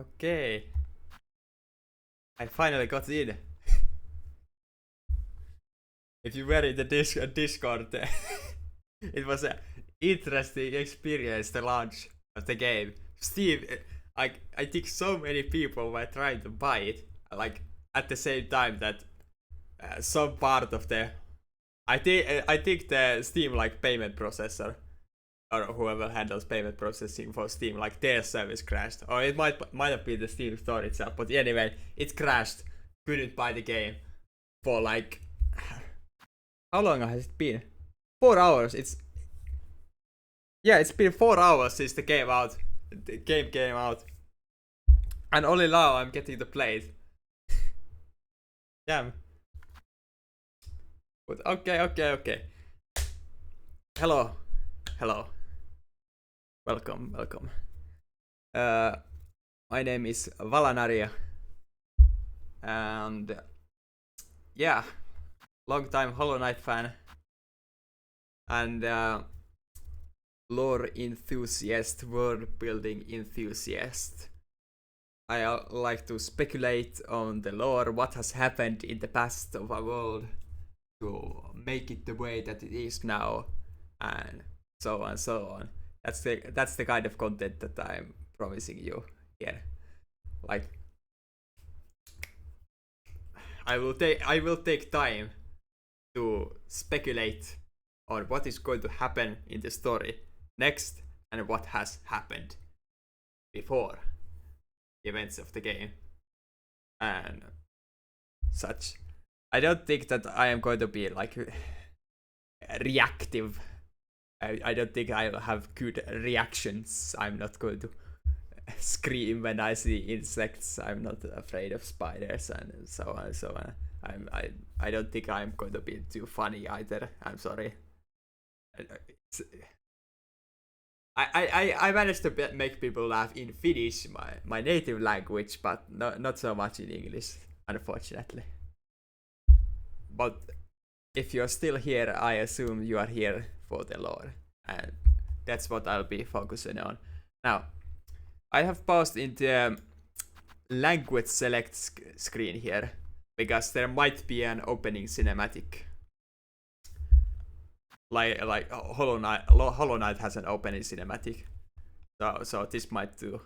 Okay. I finally got in. If you were in the Discord, it was an interesting experience, the launch of the game. Steam, I think so many people were trying to buy it, like at the same time that some part of the, I think the Steam like payment processor or whoever handles payment processing for Steam, like their service crashed, or it might have been the Steam store itself. But anyway, it crashed. Couldn't buy the game for like how long has it been? 4 hours. It's been 4 hours since the game out. The game came out, and only now I'm getting to play it. Damn. But okay. Hello. Welcome. My name is Valanaria, and yeah, long time Hollow Knight fan, and lore enthusiast, world building enthusiast. I like to speculate on the lore, what has happened in the past of our world to make it the way that it is now, and so on. That's the kind of content that I'm promising you here. Like, I will take time to speculate on what is going to happen in the story next and what has happened before the events of the game and such. I don't think that I am going to be like reactive. I don't think I'll have good reactions. I'm not going to scream when I see insects. I'm not afraid of spiders and so on. I don't think I'm going to be too funny either. I'm sorry. I managed to make people laugh in Finnish, my native language, but not so much in English, unfortunately. But if you're still here, I assume you are here for the lore, and that's what I'll be focusing on. Now, I have paused in the language select screen here, because there might be an opening cinematic. Like Hollow Knight has an opening cinematic, so this might do.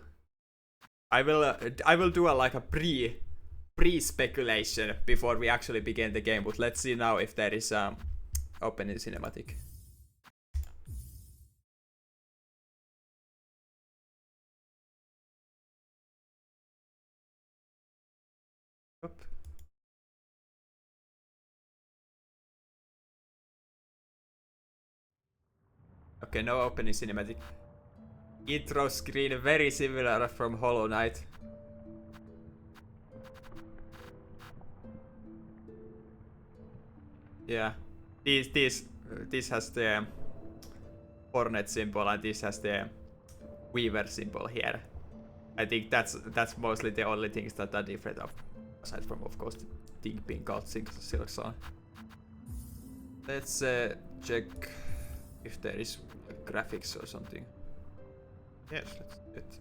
I will do a pre speculation before we actually begin the game. But let's see now if there is opening cinematic. Oop. Okay, no opening cinematic. Intro screen very similar from Hollow Knight. Yeah, this has the hornet symbol and this has the weaver symbol here. I think that's mostly the only things that are different, aside from of course the thing being called Silksong. Let's check if there is graphics or something. Yes, let's do it.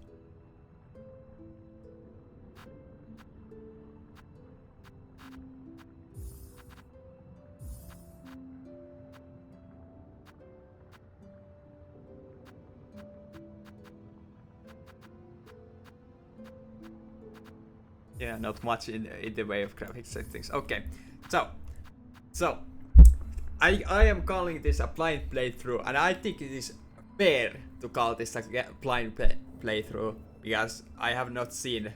Yeah, not much in the way of graphics settings. Okay, so I am calling this a blind playthrough, and I think it is fair to call this a blind playthrough because I have not seen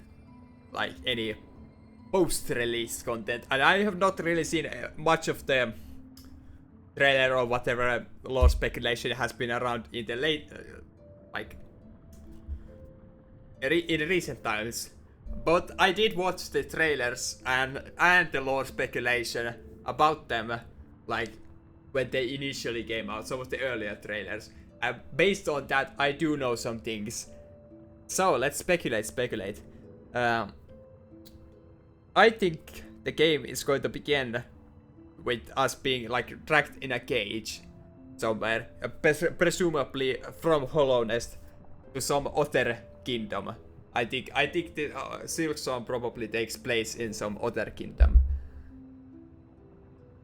like any post-release content, and I have not really seen much of the trailer or whatever lore speculation has been around in the late, in recent times. But I did watch the trailers and the lore speculation about them, like when they initially came out, some of the earlier trailers. And based on that, I do know some things. So let's speculate. I think the game is going to begin with us being like trapped in a cage somewhere, presumably from Hollow Nest to some other kingdom. I think the Silksong probably takes place in some other kingdom.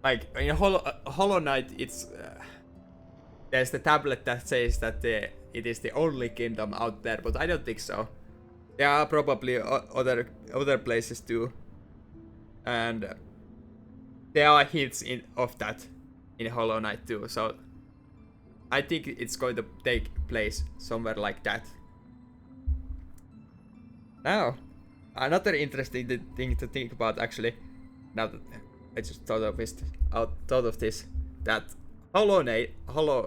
Like in Hollow Knight, it's there's the tablet that says that it is the only kingdom out there, but I don't think so. There are probably other places too, and there are hints of that in Hollow Knight too. So I think it's going to take place somewhere like that. Now, another interesting thing to think about actually, now that I just thought of this, that Hollow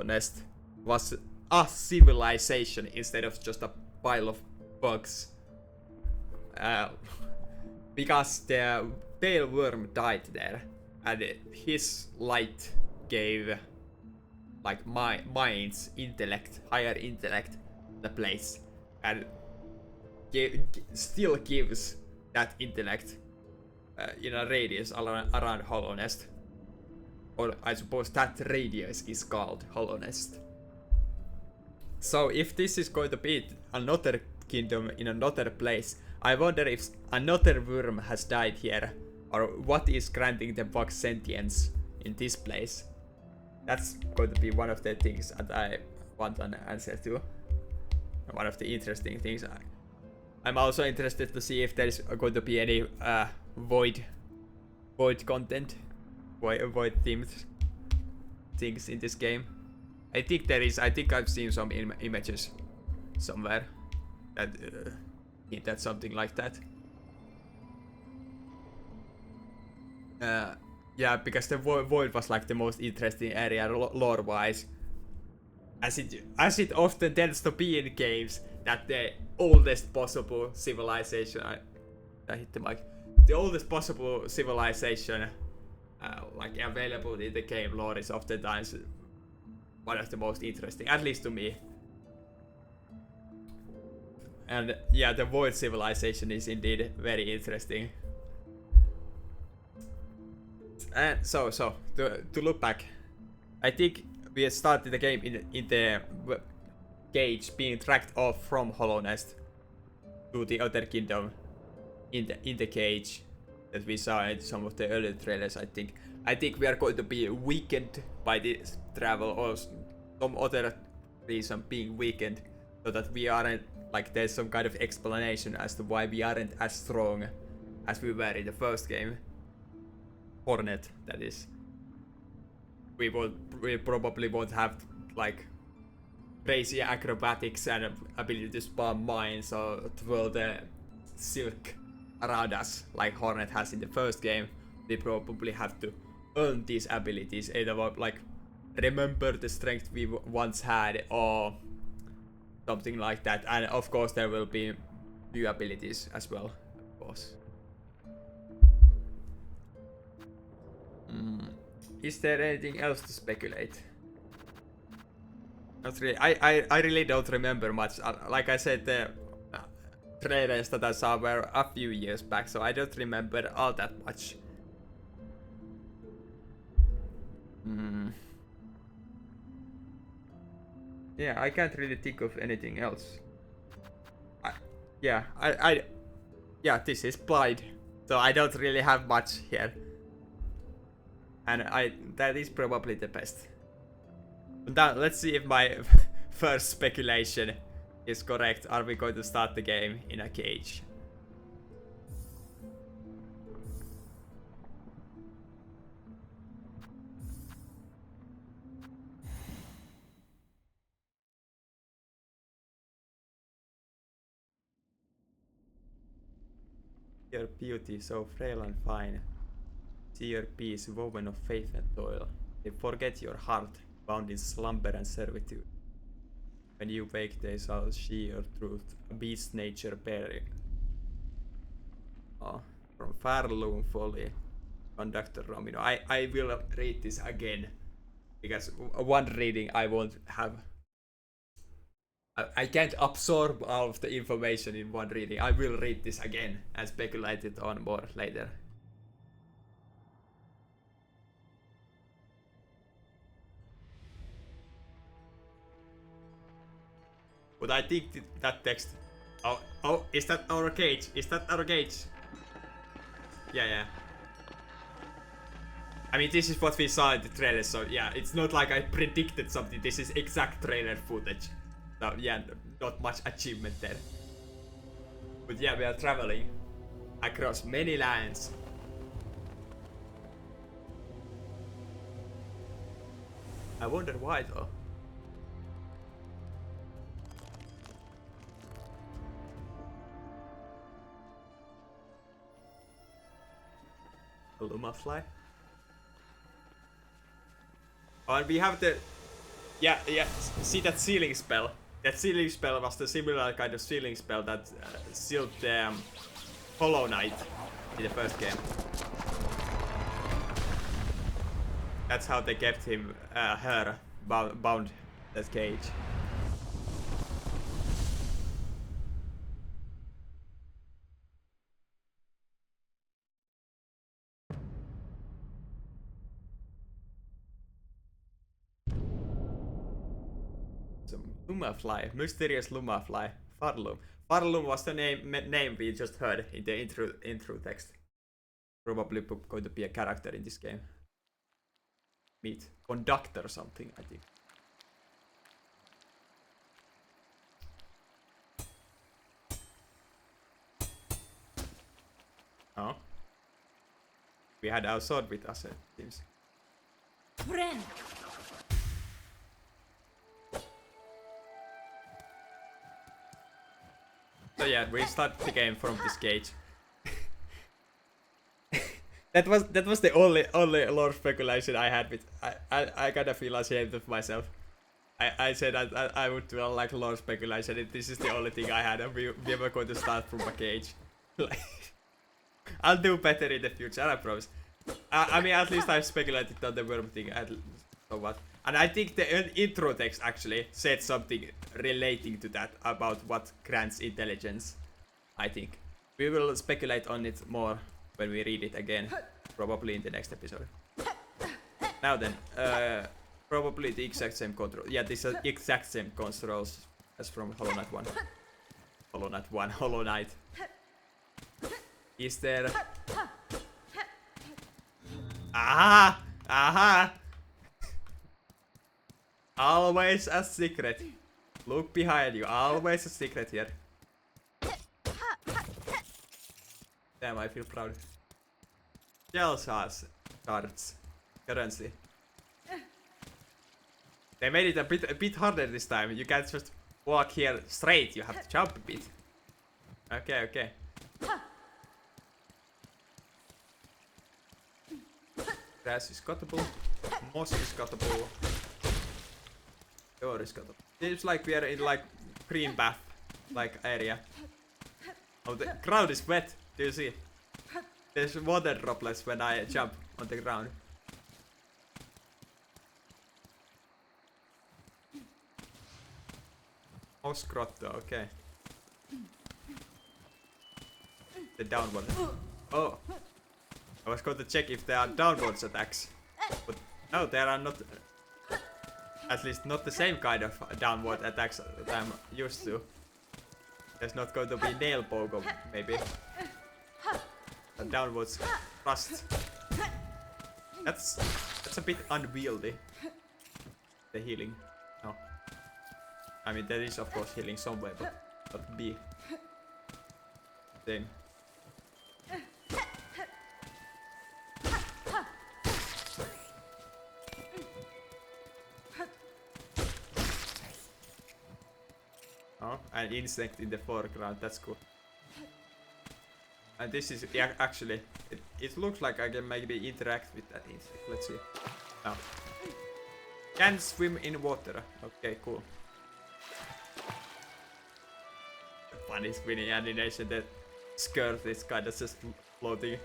Nest was a civilization instead of just a pile of bugs. Because the pale worm died there, and his light gave like minds, intellect, higher intellect, the place, and still gives that intellect in a radius around Hollow Nest. Or I suppose that radius is called Hollow Nest. So if this is going to be another kingdom in another place, I wonder if another worm has died here, or what is granting the bug sentience in this place. That's going to be one of the things that I want an answer to. One of the interesting things. I'm also interested to see if there is going to be any void content, void themed things in this game. I think there is. I think I've seen some images somewhere that hint at something like that. Yeah, because the void was like the most interesting area lore-wise, as it often tends to be in games, that the oldest possible civilization. I hit the mic. The oldest possible civilization, like available in the game lore, is oftentimes one of the most interesting, at least to me. And yeah, the void civilization is indeed very interesting. And so to look back, I think we started the game in the cage, being tracked off from Hollow Nest to the other kingdom in the cage that we saw in some of the earlier trailers. I think we are going to be weakened by this travel, or some other reason being weakened, so that we aren't, like, there's some kind of explanation as to why we aren't as strong as we were in the first game. Hornet, that is. We probably won't have like crazy acrobatics and ability to spam mines or twirl the silk around us like Hornet has in the first game. We probably have to earn these abilities, either like remember the strength we once had or something like that. And of course there will be new abilities as well, of course. Is there anything else to speculate? Not really. I really don't remember much. Like I said, the trailers that I saw were a few years back, so I don't remember all that much. Yeah, I can't really think of anything else. Yeah, this is Blind, so I don't really have much here. And that is probably the best. But now, let's see if my first speculation is correct. Are we going to start the game in a cage? Your beauty so frail and fine. See your peace woven of faith and toil. They forget your heart, bound in slumber and servitude. When you wake, they shall see your truth, a beast nature bearing. Oh, from Farloom Folly, Conductor Romino. I will read this again, because one reading I won't have. I can't absorb all of the information in one reading. I will read this again and speculate it on more later. But I think that text. Oh, is that our cage? Is that our cage? Yeah. I mean, this is what we saw in the trailer, so yeah, it's not like I predicted something. This is exact trailer footage. So yeah, not much achievement there. But yeah, we are traveling across many lands. I wonder why though. A Lumafly. Oh, and we have the... Yeah, see that sealing spell? That sealing spell was the similar kind of sealing spell that sealed the Hollow Knight in the first game. That's how they kept him, her, bound that cage. Lumafly, mysterious Lumafly, Farloom. Farloom was the name we just heard in the intro text. Probably going to be a character in this game. Meet conductor or something, I think. Oh. We had our sword with us, it seems. Friend. So yeah, we start the game from this cage. that was the only lore speculation I had with. I kind of feel ashamed of myself. I said I would do like lore speculation. This is the only thing I had, and we were going to start from a cage. I'll do better in the future, I promise. I mean, at least I've speculated on the worm thing. So what? And I think the intro text actually said something relating to that about what grants intelligence. I think we will speculate on it more when we read it again, probably in the next episode. Now then, probably the exact same control. Yeah, these are exact same controls as from Hollow Knight 1. Hollow Knight. Is there... Aha! Always a secret. Look behind you. Always a secret here. Damn, I feel proud. Shell cards. Currency. They made it a bit harder this time. You can't just walk here straight. You have to jump a bit. Okay. Grass is cuttable. Moss is cuttable. Door is cuttable. Seems like we are in like green bath like area. Oh, the ground is wet. Do you see? There's water droplets when I jump on the ground. Moss grotto, okay. The downward. Oh. I was going to check if there are downwards attacks. But no, there are not. At least not the same kind of downward attacks that I'm used to. There's not going to be nail pogo, maybe. A downwards thrust. That's a bit unwieldy. The healing. No. I mean, there is of course healing somewhere, but not big. Same. Oh, an insect in the foreground, that's cool. And this is, yeah, actually, it looks like I can maybe interact with that insect. Let's see. Oh. Can swim in water. Okay, cool. Funny spinning animation, that skirt is kind of just floating.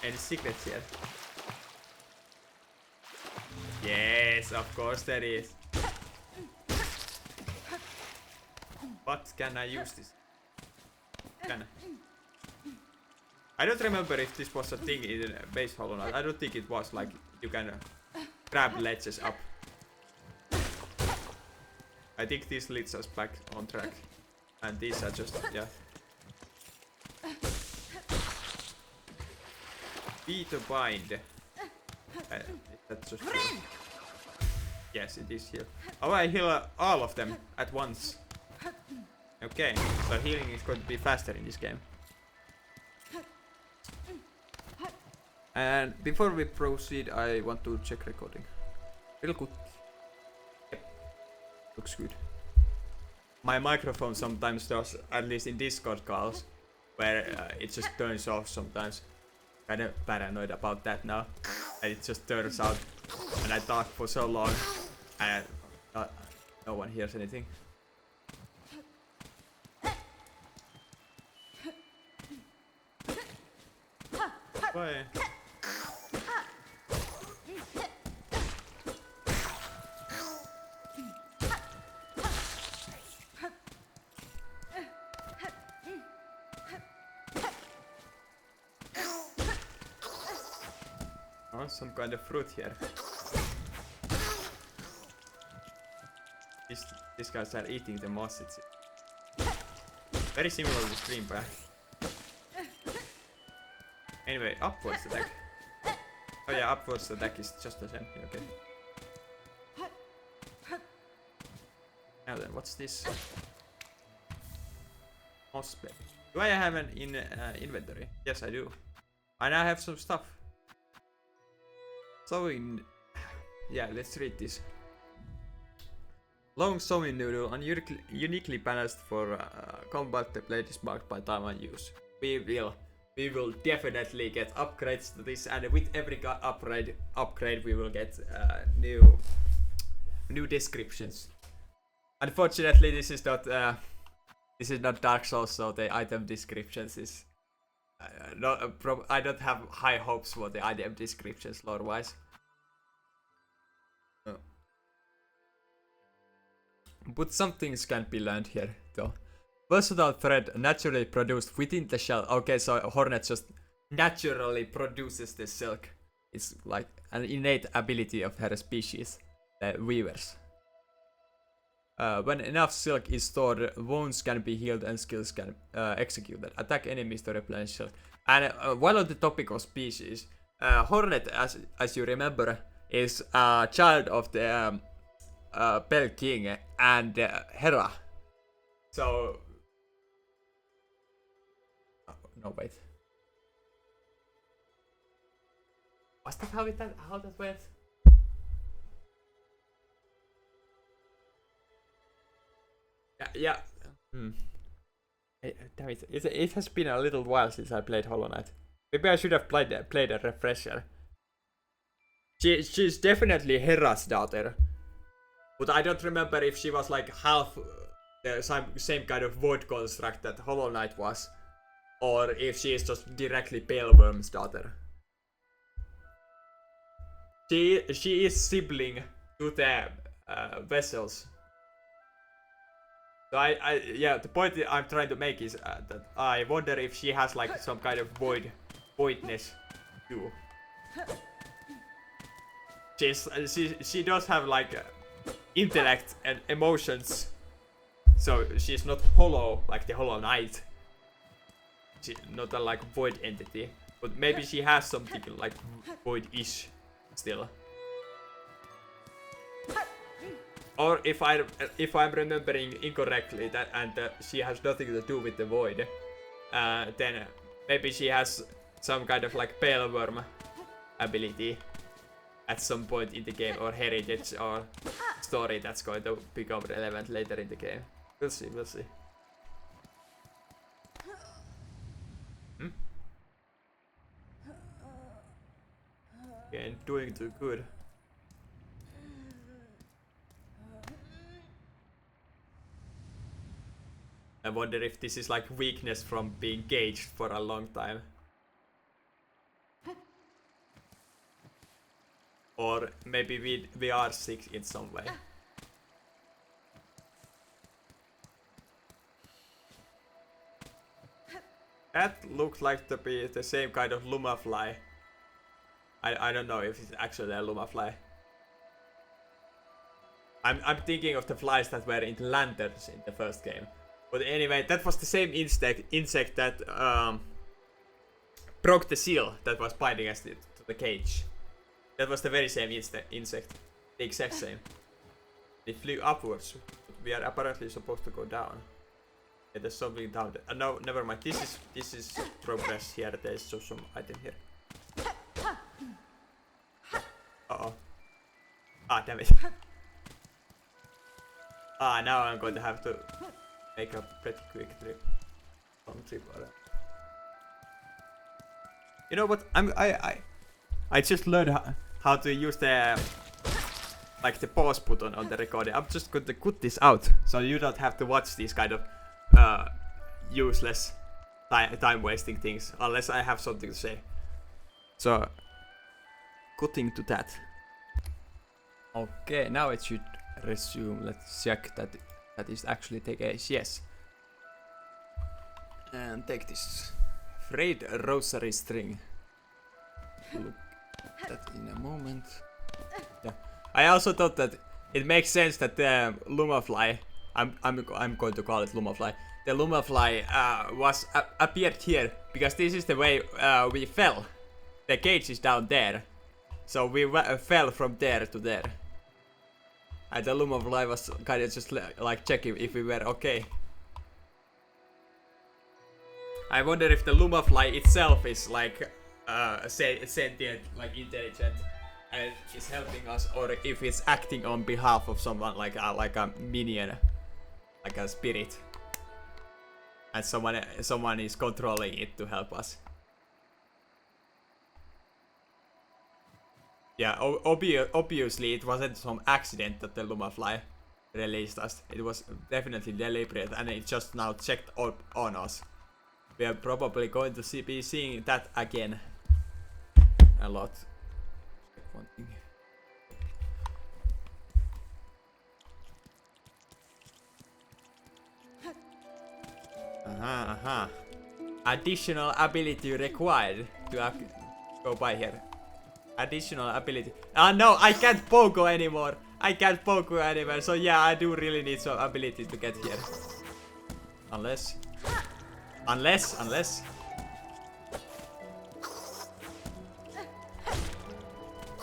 Any secrets here? Yes, of course there is. What can I use this? I don't remember if this was a thing in base Hollow Knight. I don't think it was, like you can grab ledges up. I think this leads us back on track. And these are just, yeah. B to bind. That's just here. Yes, it is here. Oh, I heal all of them at once. Okay, so healing is going to be faster in this game. And before we proceed, I want to check recording. Real good. Yep. Looks good. My microphone sometimes does, at least in Discord calls, where it just turns off sometimes. Kinda paranoid about that now. And it just turns out, and I talk for so long, and no one hears anything. Why? Oh, some kind of fruit here. These guys are eating the moss. It's very similar to Scream Path. Anyway, upwards attack. Oh yeah, upwards attack is just the same. Okay. Now then, what's this? Moss blade. Do I have an inventory? Yes, I do. And I have some stuff. So yeah, let's read this. Long sewing noodle, uniquely balanced for combat. The blade is marked by time and use. We will definitely get upgrades to this, and with every upgrade we will get new descriptions. Unfortunately, this is not Dark Souls, so the item descriptions is I don't have high hopes for the item descriptions lore-wise. But some things can be learned here, though. Versatile thread naturally produced within the shell. Okay, so Hornet just naturally produces the silk. It's like an innate ability of her species, the weavers. When enough silk is stored, wounds can be healed and skills can executed. Attack enemies to replenish silk. And while on the topic of species, Hornet, as you remember, is a child of the Bell King and Hera. So, no wait. Was that how that went? Yeah. Damn it. It has been a little while since I played Hollow Knight. Maybe I should have played a refresher. She's definitely Hera's daughter. But I don't remember if she was like half the same kind of void construct that Hollow Knight was. Or if she is just directly Paleworm's daughter. She is sibling to the vessels. So yeah, the point I'm trying to make is that I wonder if she has like some kind of voidness too. She does have like intellect and emotions, so she's not hollow like the Hollow Knight. She's not a like void entity, but maybe she has something like void-ish still. Or if I'm remembering incorrectly that she has nothing to do with the void, then maybe she has some kind of like Paleworm ability at some point in the game, or heritage, or story that's going to become relevant later in the game. We'll see. Okay, doing too good. I wonder if this is like weakness from being caged for a long time. Or maybe we are sick in some way. That looked like to be the same kind of Lumafly. I don't know if it's actually a Lumafly. I'm thinking of the flies that were in the lanterns in the first game. But anyway, that was the same insect that broke the seal that was binding us to the cage. That was the very same insect. The exact same. They flew upwards. We are apparently supposed to go down. Yeah, there's something down there. No, never mind. This is progress here. There's just some item here. Uh-oh. Ah, damn it. Ah, now I'm going to have to make a pretty quick trip. Long trip. You know what? I just learned how to use the like the pause button on the recording. I'm just going to cut this out so you don't have to watch these kind of useless time wasting things unless I have something to say. So cutting to that. Okay, now it should resume. Let's check that that is actually the case. Yes. And take this frayed rosary string. Look at that in a moment. Yeah. I also thought that it makes sense that the Lumafly, I'm going to call it Lumafly. The Lumafly was appeared here because this is the way we fell. The cage is down there, so we fell from there to there. And the Lumafly was kind of just like checking if we were okay. I wonder if the Lumafly itself is like sentient, like intelligent, and is helping us, or if it's acting on behalf of someone, like a minion, like a spirit, and someone is controlling it to help us. Yeah, obviously it wasn't some accident that the Lumafly released us. It was definitely deliberate, and it just now checked on us. We are probably going to be seeing that again a lot. Check one thing. Additional ability required to go by here. Additional ability. No, I can't pogo anymore. I can't pogo anymore. So yeah, I do really need some ability to get here. Unless.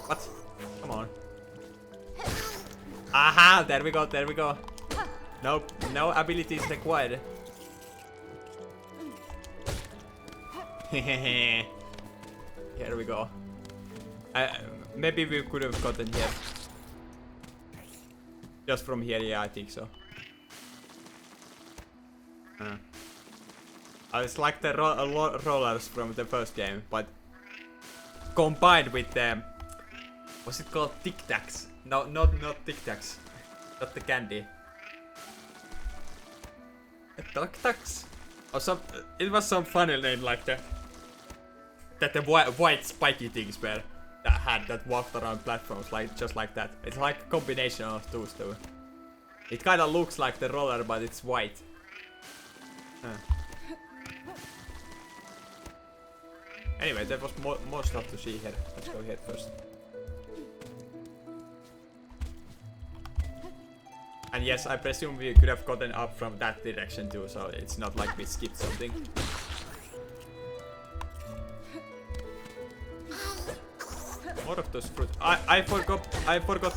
What? Come on. Aha! There we go. Nope, no abilities required. Here we go. Maybe we could have gotten here. Just from here, yeah, I think so. It's like the rollers from the first game, but combined with the... What's it called? Tic Tacs? No, not Tic Tacs. Not the candy. Tic Tacs? Or some... It was some funny name like that. That the white spiky things were that walked around platforms like just like that. It's like a combination of those two. It kind of looks like the roller, but it's white. Anyway, there was more stuff to see here. Let's go here first. And yes, I presume we could have gotten up from that direction too, so it's not like we skipped something. More of those fruits. I forgot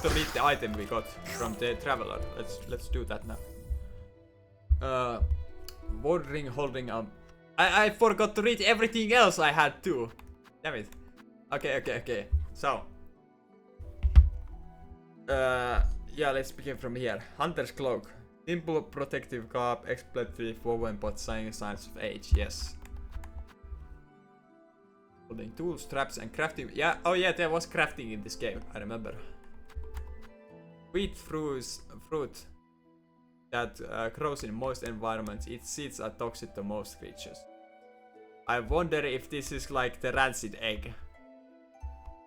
to read the item we got from the traveler. Let's do that now. Wandering, holding up. I forgot to read everything else I had too. Damn it. Okay. So. Yeah, let's begin from here. Hunter's cloak. Simple protective garb, expletive woven but showing signs of age. Yes. Holding tools, traps, and crafting. Yeah, oh yeah, there was crafting in this game. I remember. Wheat fruit that grows in moist environments. Its seeds are toxic to most creatures. I wonder if this is like the rancid egg.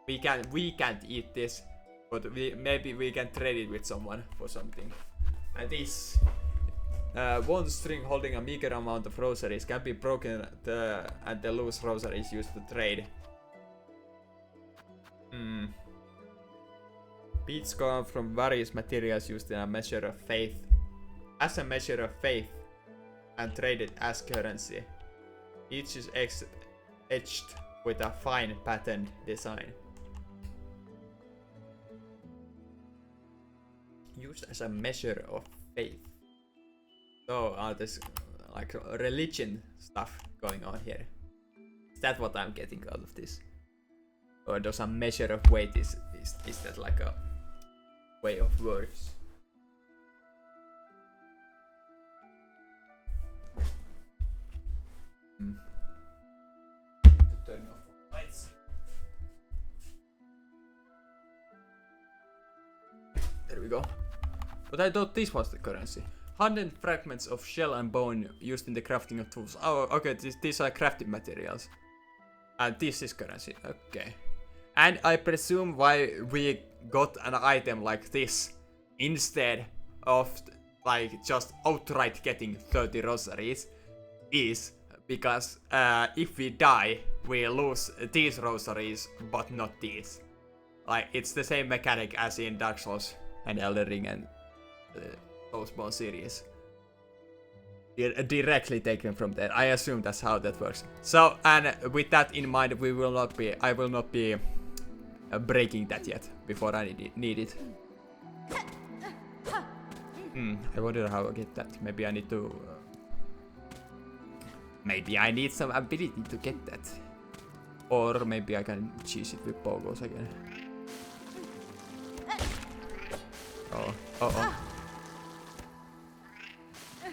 We can't eat this, but maybe we can trade it with someone for something. And this one string holding a meager amount of rosaries can be broken and the loose rosaries used to trade. Beads come from various materials used in a measure of faith. As a measure of faith. and traded as currency. Each is etched with a fine pattern design. Used as a measure of faith. So there's like religion stuff going on here. Is that what I'm getting out of this? Or does a measure of weight is that like a way of words? Turn off lights. There we go. But I thought this was the currency. 100 fragments of shell and bone used in the crafting of tools. Oh, okay, these are crafting materials. And this is currency, okay. And I presume why we got an item like this instead of like just outright getting 30 rosaries is because if we die, we lose these rosaries, but not these. Like, it's the same mechanic as in Dark Souls and Elden Ring and Soulsborne series. Directly taken from there. I assume that's how that works. So, and with that in mind, I will not be breaking that yet before I need it. I wonder how I get that. Maybe I need to. Maybe I need some ability to get that, or maybe I can cheese it with pogos again. Oh.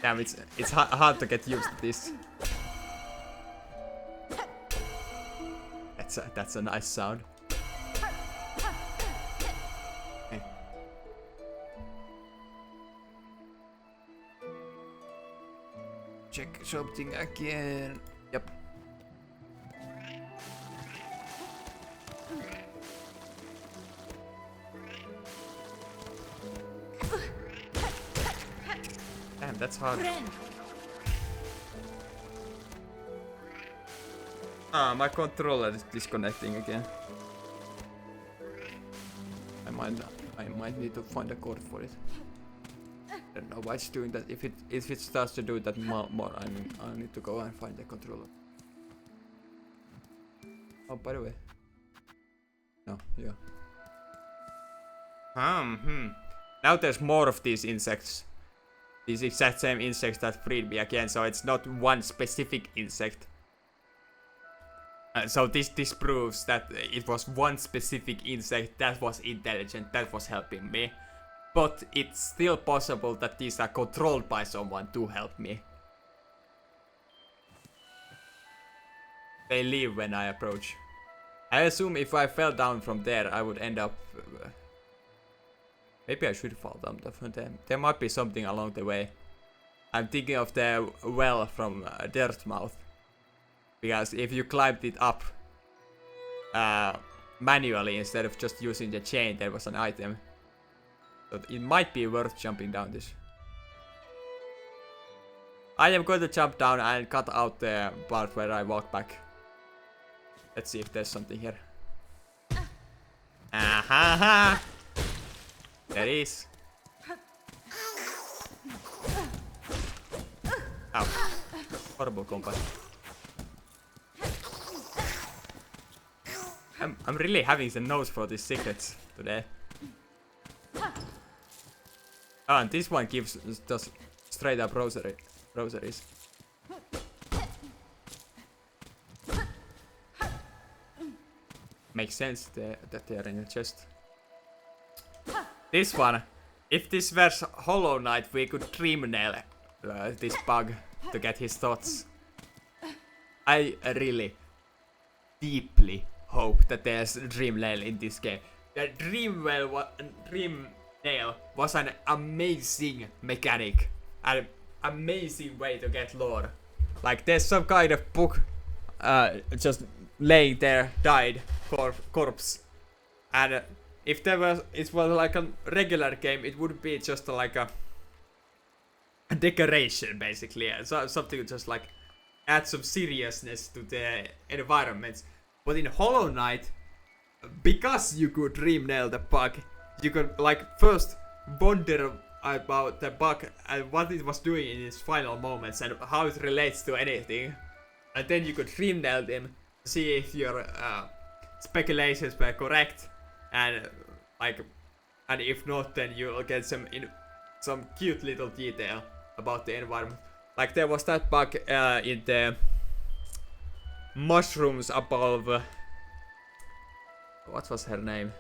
Damn, it's hard to get used to this. That's a nice sound. Okay. Check something again. Yep. Damn, that's hard. My controller is disconnecting again. I might need to find a code for it. I don't know why it's doing that. If it starts to do that more, I need to go and find the controller. Oh, by the way. No, yeah. Now there's more of these insects. These exact same insects that freed me again, so it's not one specific insect. So this proves that it was one specific insect that was intelligent, that was helping me. But it's still possible that these are controlled by someone to help me. They leave when I approach. I assume if I fell down from there, I would end up... maybe I should fall down from them. There might be something along the way. I'm thinking of the well from Dirtmouth. Because if you climbed it up manually instead of just using the chain, there was an item. So it might be worth jumping down this. I am going to jump down and cut out the part where I walk back. Let's see if there's something here. Aha! There is. Ow. Horrible combat. I'm really having the nose for these secrets today. Oh, and this one gives just straight up rosaries. Makes sense that they are in the chest. This one, if this were Hollow Knight, we could dream nail this bug to get his thoughts. I really, deeply hope that there's dream nail in this game. The dream nail was an amazing mechanic, an amazing way to get lore. Like there's some kind of book, just laying there, died corpse, and if it was like a regular game, it would be just like a decoration basically, so something just like add some seriousness to the environments. But in Hollow Knight, because you could dream nail the bug, you could like first wander about the bug and what it was doing in its final moments and how it relates to anything. And then you could dream nail them to see if your speculations were correct, and and if not, then you'll get some cute little detail about the environment. Like there was that bug in the mushrooms above. What was her name?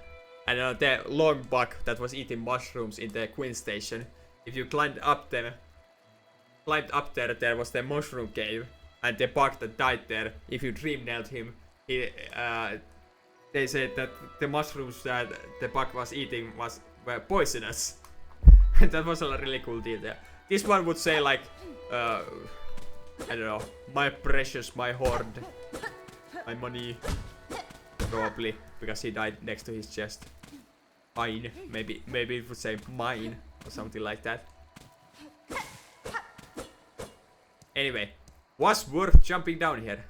I don't know, the long bug that was eating mushrooms in the Queen Station. If you climbed up there, there was the mushroom cave, and the bug that died there, if you dream nailed him, they said that the mushrooms that the bug was eating were poisonous. That was a really cool detail. This one would say like, I don't know, my precious, my hoard, my money, probably, because he died next to his chest. Mine, maybe it would say mine or something like that. Anyway, was worth jumping down here.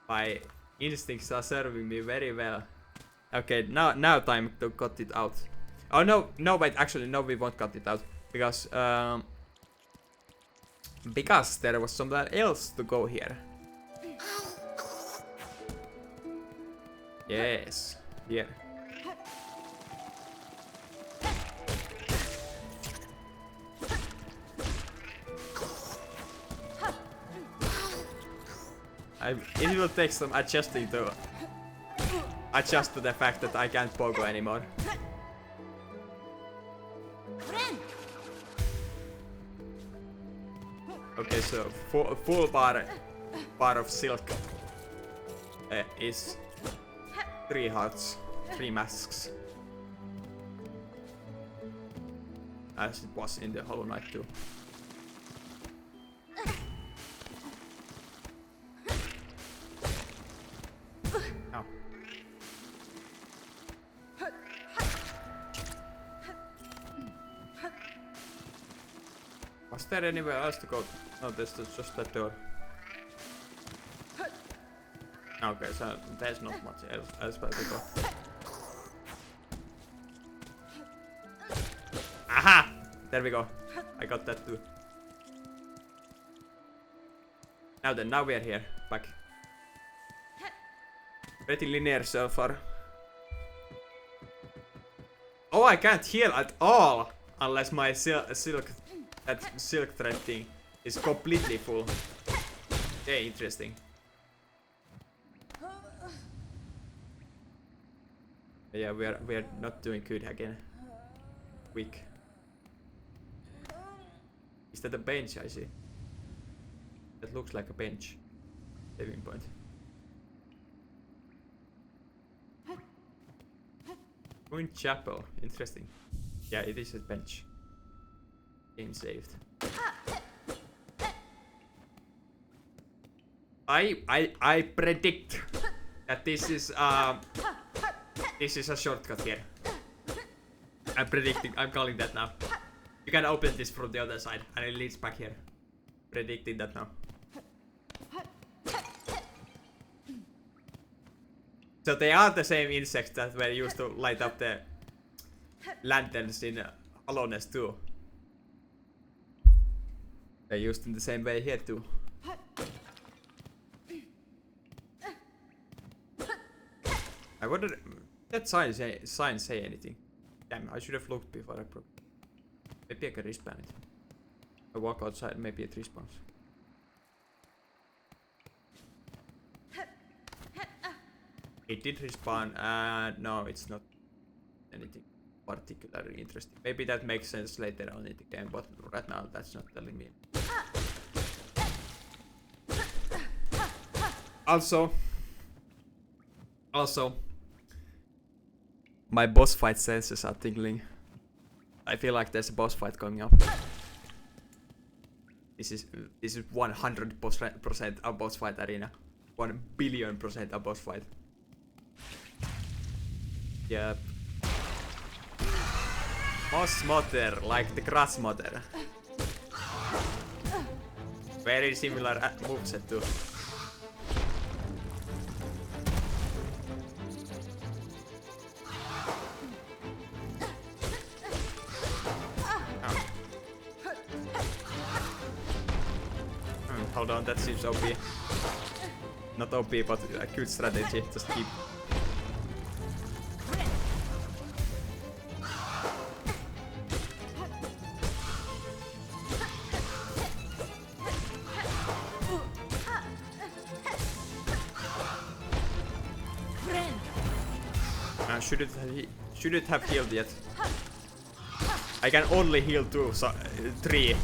My instincts are serving me very well. Okay, now time to cut it out. Oh no, wait, actually no, we won't cut it out because there was somewhere else to go here. Yes, here. It will take some adjusting to adjust to the fact that I can't pogo anymore. Okay, so full bar of silk is 3 hearts, 3 masks, as it was in the Hollow Knight too. Oh. Was there anywhere else to go? No, there's just that door. Okay, so there's not much else where to go. Aha! There we go. I got that too. Now we are here, back. Pretty linear so far. Oh, I can't heal at all unless my silk thread thing is completely full. Okay, interesting. Yeah, we are not doing good again. Weak. Is that a bench I see? That looks like a bench. Saving point. Ruined Chapel. Interesting. Yeah, it is a bench. Game saved. I predict that this is a shortcut here. I'm calling that now. You can open this from the other side and it leads back here. Predicting that now. So they are the same insects that were used to light up the lanterns in Aloneness too. They're used in the same way here too. I wonder, did that sign say anything? Damn, I should have looked before I broke. Maybe I can respawn it. I walk outside, maybe it respawns. It did respawn, no, it's not anything particularly interesting. Maybe that makes sense later on in the game, but right now that's not telling me. Also, my boss fight senses are tingling. I feel like there's a boss fight coming up. This is 100% a boss fight arena. 1 billion% a boss fight. Yep. Moss Mother, like the grass mother. Very similar moveset too. hold on, that seems OP. Not OP, but a good strategy. Just keep. Shouldn't have healed yet. I can only heal 2, so 3.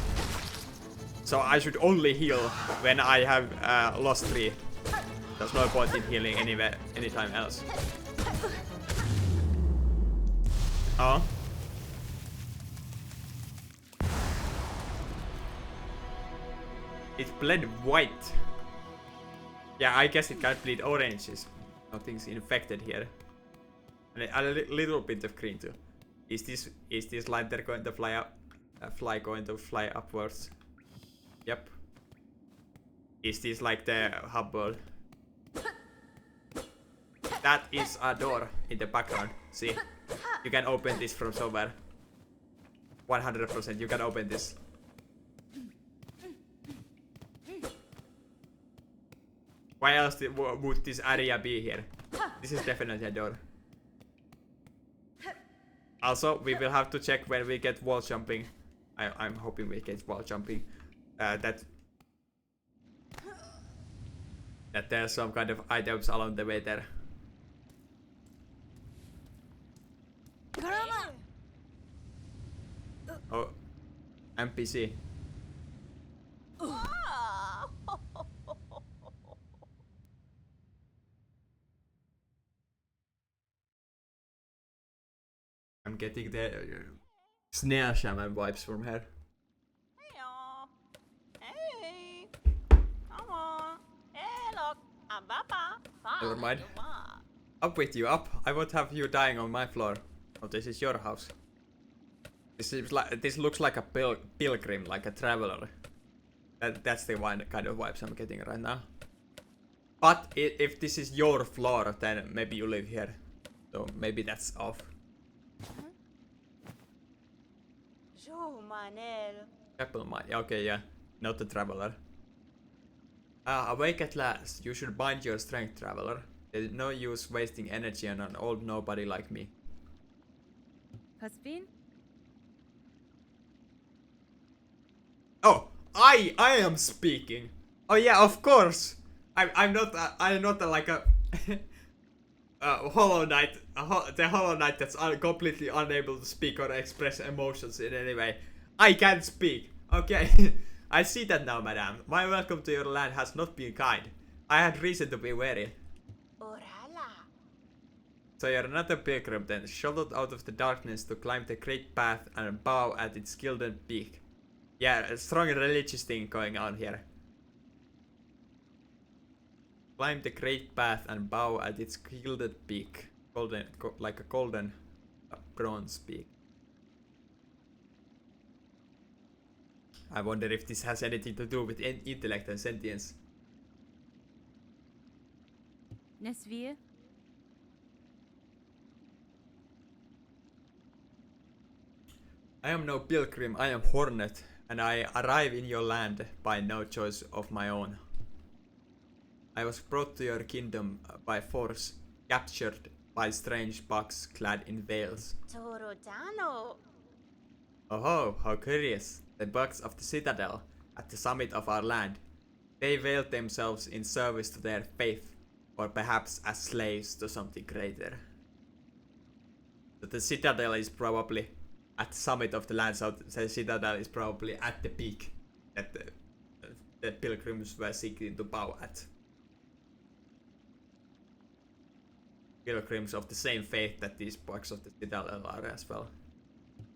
So I should only heal when I have lost 3. There's no point in healing anywhere, anytime else. Oh. It bled white. Yeah, I guess it can't bleed oranges. Nothing's infected here. And a little bit of green too. Is this lighter going to fly up? Fly upwards? Yep. Is this like the Hubble? That is a door in the background. See, you can open this from somewhere. 100% you can open this. Why else would this area be here? This is definitely a door. Also, we will have to check when we get wall jumping. I'm hoping we get wall jumping. That there's some kind of items along the way there. Oh, NPC. I'm getting the snare shaman vibes from her. Hey, come on. Hey, look, I'm Papa. Never mind. Up with you, up. I won't have you dying on my floor. Oh, this is your house. This looks like a pilgrim, like a traveler. That's the kind of vibes I'm getting right now. But if this is your floor, then maybe you live here. So maybe that's off. Apple mine. Okay, yeah. Not the traveler. Awake at last. You should bind your strength, traveler. There's no use wasting energy on an old nobody like me. Caspin? Oh, I am speaking. Oh yeah, of course. I'm not like a Hollow Knight. The Hollow Knight that's completely unable to speak or express emotions in any way. I can't speak. Okay. I see that now, madame. My welcome to your land has not been kind. I had reason to be wary. So you're not a pilgrim then, shuttled out of the darkness to climb the great path and bow at its gilded peak. Yeah, a strong religious thing going on here. Climb the great path and bow at its gilded peak. Like a golden bronze peak. I wonder if this has anything to do with intellect and sentience. Nesvir? I am no pilgrim, I am Hornet, and I arrive in your land by no choice of my own. I was brought to your kingdom by force, captured by strange bugs clad in veils. Oh, how curious. The bugs of the citadel, at the summit of our land. They veiled themselves in service to their faith, or perhaps as slaves to something greater. So the citadel is probably at the summit of the land, so the citadel is probably at the peak that the pilgrims were seeking to bow at. Pilgrims of the same faith that these bugs of the citadel are as well.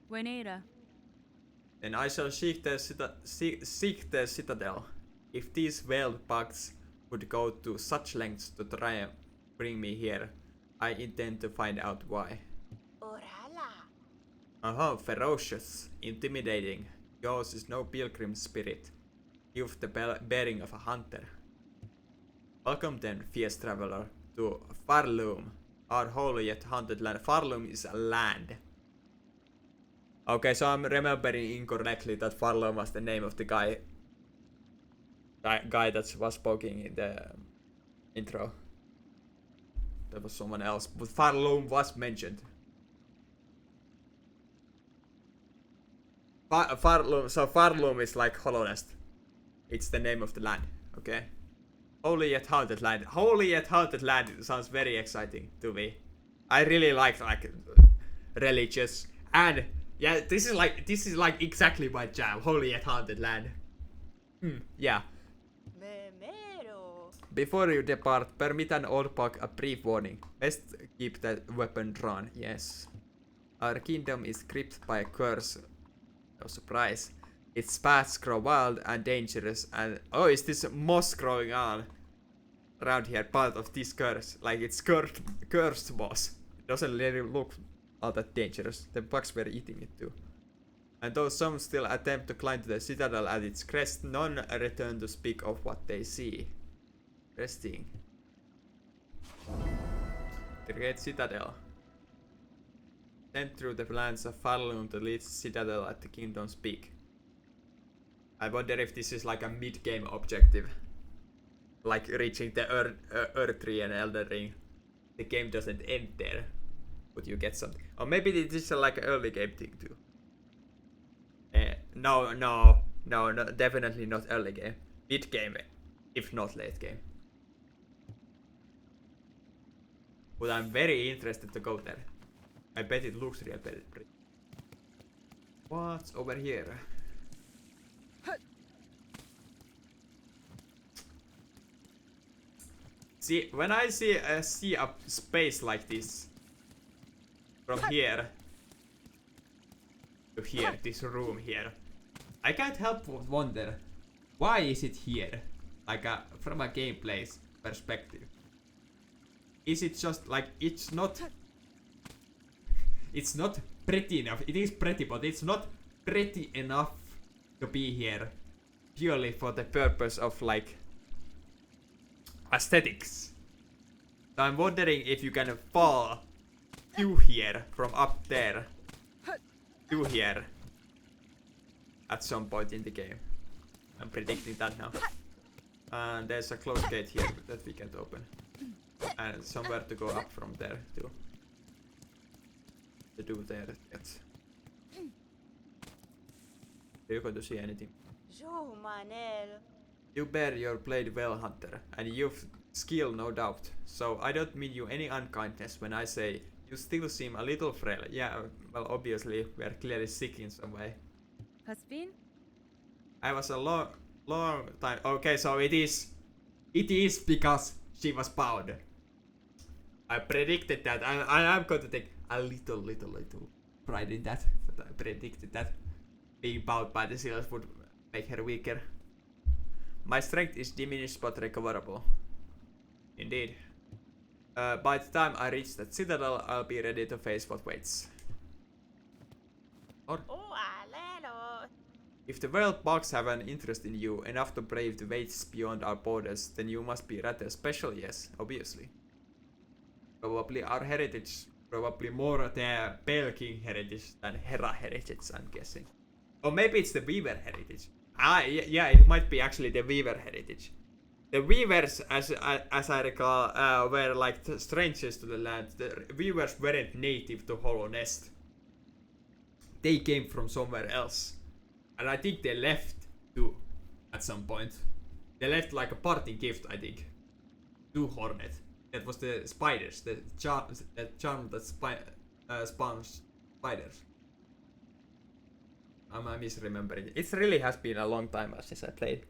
Wenera. Then I shall seek the citadel. If these veiled bugs would go to such lengths to try and bring me here, I intend to find out why. Ferocious, intimidating. Yours is no pilgrim spirit. You've the bearing of a hunter. Welcome then, fierce traveler, to Farloom, our holy yet haunted land. Farloom is a land. Okay, so I'm remembering incorrectly that Farloom was the name of the guy that guy that was speaking in the intro. There was someone else, but Farloom was mentioned. Farloom is like Hollow Nest. It's the name of the land, okay? Holy yet haunted land. Holy yet haunted land sounds very exciting to me. I really like religious and yeah, this is like exactly my jam. Holy yet haunted land. Yeah. Memero. Before you depart, permit an old pug a brief warning. Best keep the weapon drawn. Yes. Our kingdom is gripped by a curse. No surprise. Its paths grow wild and dangerous, and oh, is this moss growing on around here part of this curse? Like it's cursed moss. It doesn't really look all that dangerous. The bugs were eating it too. And though some still attempt to climb to the citadel at its crest, none return to speak of what they see. Interesting. The Great Citadel. Sent through the lands of Farloom to lead the citadel at the kingdom's peak. I wonder if this is like a mid-game objective. Like reaching the Earth Tree and Elden Ring. The game doesn't end there, but you get something. Or maybe this is like an early game thing too. No, definitely not early game. Mid game, if not late game. But I'm very interested to go there. I bet it looks real pretty. What's over here? See, when I see a space like this, from here to here, this room here, I can't help but wonder, why is it here? Like from a gameplay perspective. Is it just like, it's not pretty enough. It is pretty, but it's not pretty enough to be here purely for the purpose of like aesthetics. So I'm wondering if you can fall to here from up there to here at some point in the game. I'm predicting that now. And there's a closed gate here that we can't open. And somewhere to go up from there too. To do there yet. Are you going to see anything? Jo Manel. You bear your blade well, Hunter, and you've skill no doubt. So I don't mean you any unkindness when I say you still seem a little frail. Yeah, well obviously we are clearly sick in some way. Caspin? I was a long time. Okay, so it is because she was bound. I predicted that. I am going to take a little pride in that. But I predicted that being bound by the seals would make her weaker. My strength is diminished but recoverable. Indeed. By the time I reach that citadel, I'll be ready to face what waits. Or Oh, alelo. if the world bugs have an interest in you enough to brave the wastes beyond our borders, then you must be rather special, yes, obviously. Probably our heritage, probably more the Pale King heritage than Hera heritage, I'm guessing. Or maybe it's the Weaver heritage. Yeah, it might be actually the Weaver heritage. The Weavers, as I recall, were like strangers to the land. The Weavers weren't native to Hollow Nest. They came from somewhere else. And I think they left too, at some point. They left like a parting gift, I think, to Hornet. That was the spiders, the charm that spawns spiders. Am I misremembering? It really has been a long time since I played.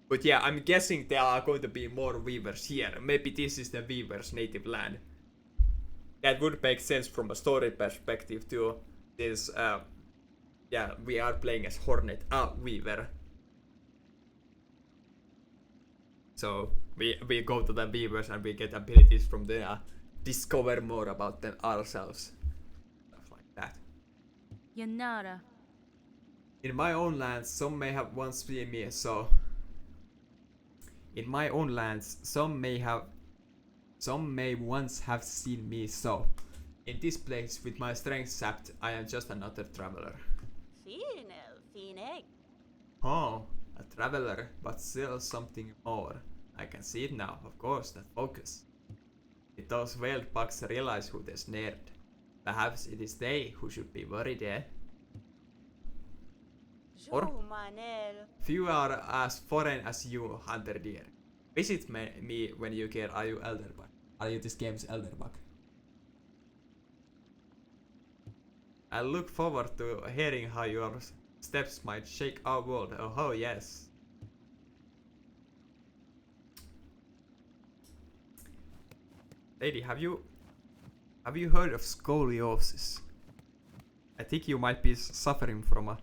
But yeah, I'm guessing there are going to be more Weavers here. Maybe this is the Weavers' native land. That would make sense from a story perspective too. This, yeah, we are playing as Hornet, a Weaver. So we go to the Weavers and we get abilities from there. Discover more about them ourselves. Stuff like that. Yanara. In my own lands, some may have once seen me so. In my own lands, some may once have seen me so. In this place, with my strength sapped, I am just another traveler. Finel, Fineg. Oh, a traveler, but still something more. I can see it now, of course, that focus. Did those veiled bugs realize who they snared? Perhaps it is they who should be worried, eh? Or Jo Manel. few are as foreign as you, Hunter dear. Visit me when you care. Are you Elderbug? Are you this game's Elderbug? I look forward to hearing how your steps might shake our world. Oh yes. Lady, have you heard of scoliosis? I think you might be suffering from a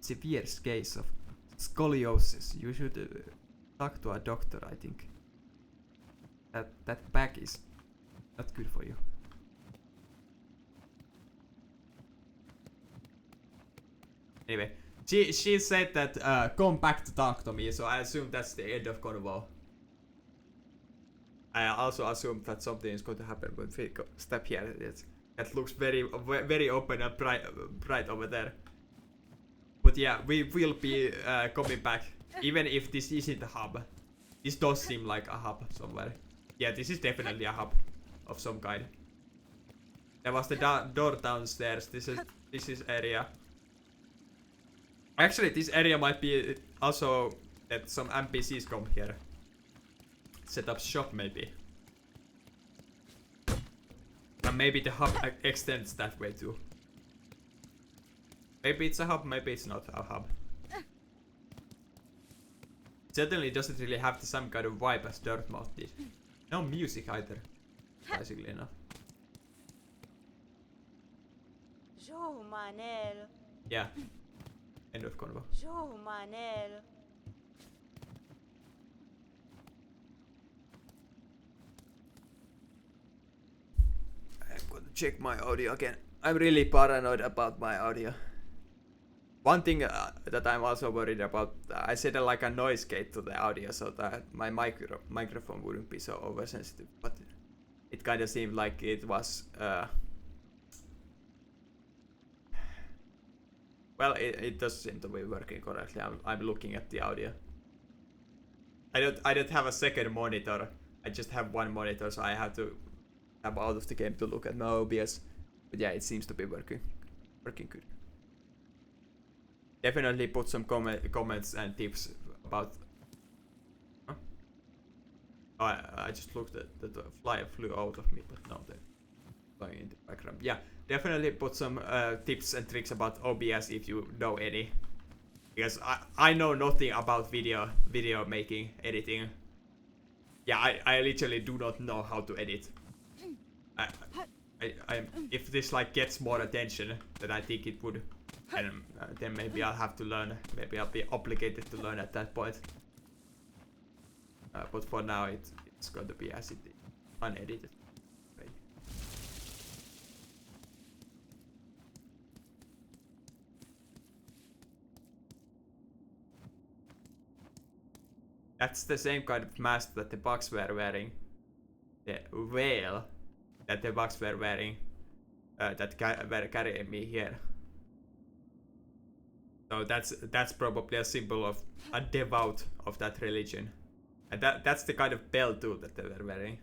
severe case of scoliosis. You should talk to a doctor, I think. That back is not good for you. Anyway, she said that come back to talk to me, so I assume that's the end of convo. I also assume that something is going to happen when we step here. That looks very open and bright over there. But yeah, we will be coming back, even if this isn't a hub. This does seem like a hub somewhere. Yeah, this is definitely a hub of some kind. There was the door downstairs. This is area. Actually, this area might be also that some NPCs come here. Set up shop maybe. And maybe the hub extends that way too. Maybe it's a hub, maybe it's not a hub. Certainly doesn't really have the same kind of vibe as Dirtmouth did. No music either, surprisingly enough. Jo Manel. Yeah. End of convo. Jo Manel. I'm going to check my audio again. I'm really paranoid about my audio. One thing that I'm also worried about, I set like a noise gate to the audio so that my microphone wouldn't be so oversensitive, but it kind of seemed like it was well, it does seem to be working correctly. I'm looking at the audio. I don't have a second monitor. I just have one monitor, so I have to have out of the game to look at my OBS. But yeah, it seems to be working good. Definitely put some comments and tips about. Huh? Oh, I just looked at the fly flew out of me, but now they're going in the background. Yeah, definitely put some tips and tricks about OBS if you know any, because I know nothing about video making, editing. Yeah, I literally do not know how to edit. If this like gets more attention than I think it would, and then maybe I'll have to learn. Maybe I'll be obligated to learn at that point. But for now, it's going to be as it is, unedited. Right. That's the same kind of mask that the bugs were wearing. The veil that the bugs were wearing, that were carrying me here. So that's probably a symbol of a devout of that religion, and that's the kind of bell too that they were wearing.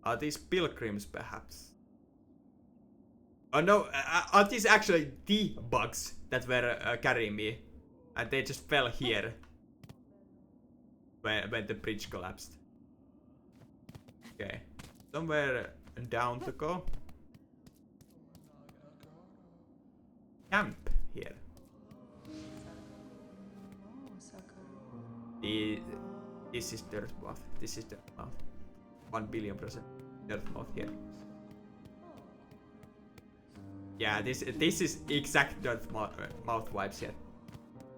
Are these pilgrims perhaps? Oh no, are these actually the bugs that were carrying me, and they just fell here when the bridge collapsed? Okay, somewhere down to go. Camp here. This is Dirtmouth. This is Dirtmouth. 1,000,000,000% Dirtmouth here. Yeah, this is exact Dirtmouth vibes here.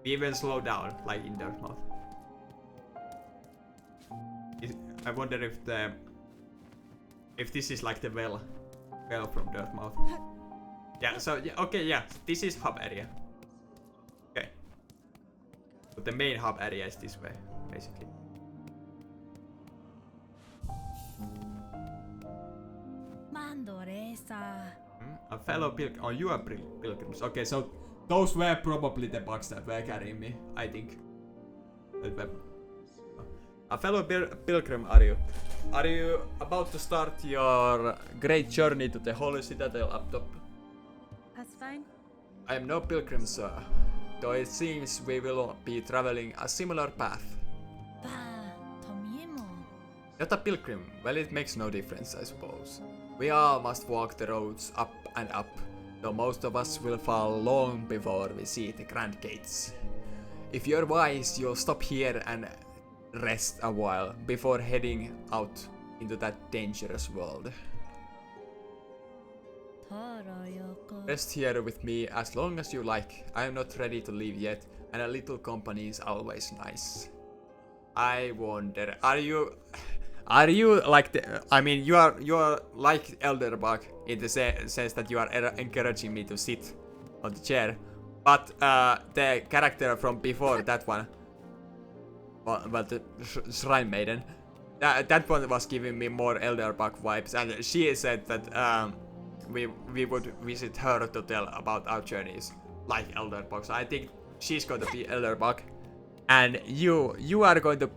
We even slow down like in Dirtmouth. I wonder if this is like the well from Dirtmouth. Yeah, so yeah, okay, yeah, this is hub area. Okay. But the main hub area is this way, basically. Mandoresa. A fellow pilgrim. Oh, you are pilgrims. Okay, so Those were probably the bugs that were carrying me, I think. A fellow pilgrim, are you? Are you about to start your great journey to the Holy Citadel up top? That's fine. I am no pilgrim, sir, though it seems we will be traveling a similar path. Not a pilgrim, well, it makes no difference, I suppose. We all must walk the roads up and up, though most of us will fall long before we see the grand gates. If you're wise, you'll stop here and rest a while before heading out into that dangerous world. Rest here with me as long as you like. I am not ready to leave yet, and a little company is always nice. I wonder, are you like you are like Elderbug in the sense that you are encouraging me to sit on the chair, but the character from before that one, well the Shrine Maiden, that one was giving me more Elderbug vibes, and she said that we would visit her to tell about our journeys like Elderbug. So I think she's going to be Elderbug, and you are going to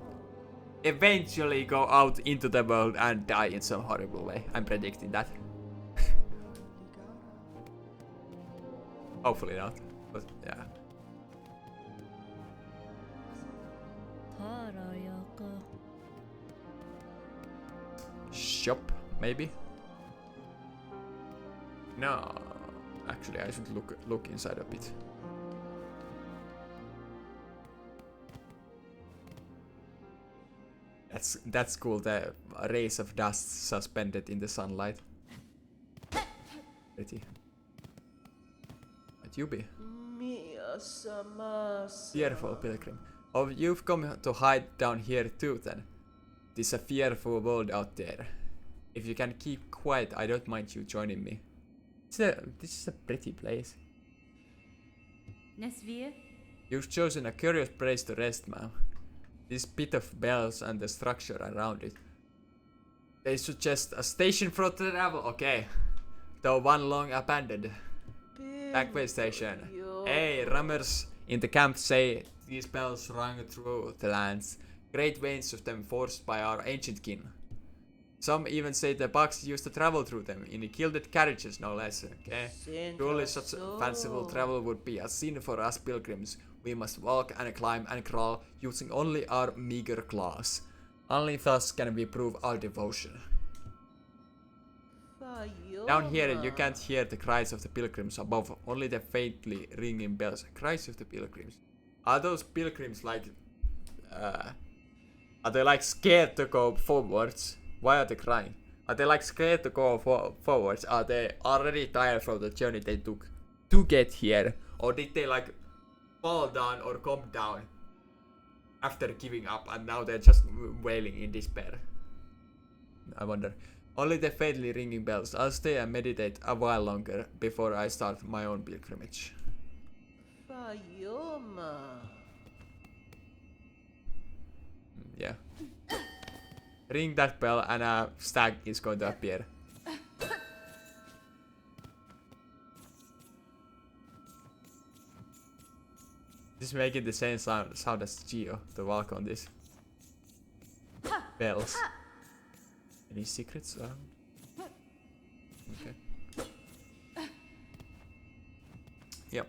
eventually go out into the world and die in some horrible way. I'm predicting that. Hopefully not, but yeah. Shop, maybe? No, actually I should look inside a bit. That's cool, the rays of dust suspended in the sunlight. Pretty. Might you be? Fearful pilgrim. Oh, you've come to hide down here too then. It is a fearful world out there. If you can keep quiet, I don't mind you joining me. This is a pretty place. Nesvir? You've chosen a curious place to rest, ma'am. This bit of bells and the structure around it. They suggest a station for travel. Okay. Though one long abandoned. Backway station. Hey, rummers in the camp say these bells rang through the lands. Great veins of them forged by our ancient kin. Some even say the bugs used to travel through them in gilded carriages, no less. Okay. Surely such fanciful travel would be a sin for us pilgrims. We must walk and climb and crawl using only our meager claws. Only thus can we prove our devotion. Down here you can't hear the cries of the pilgrims above, only the faintly ringing bells. Cries of the pilgrims. Are those pilgrims like... are they like scared to go forwards? Why are they crying? Are they like scared to go forwards? Are they already tired from the journey they took to get here? Or did they like fall down or come down after giving up and now they're just wailing in despair? I wonder. Only the faintly ringing bells. I'll stay and meditate a while longer before I start my own pilgrimage. Yeah. Ring that bell and a stag is going to appear. Just making the same sound as Geo to walk on this. Bells. Any secrets? Okay. Yep.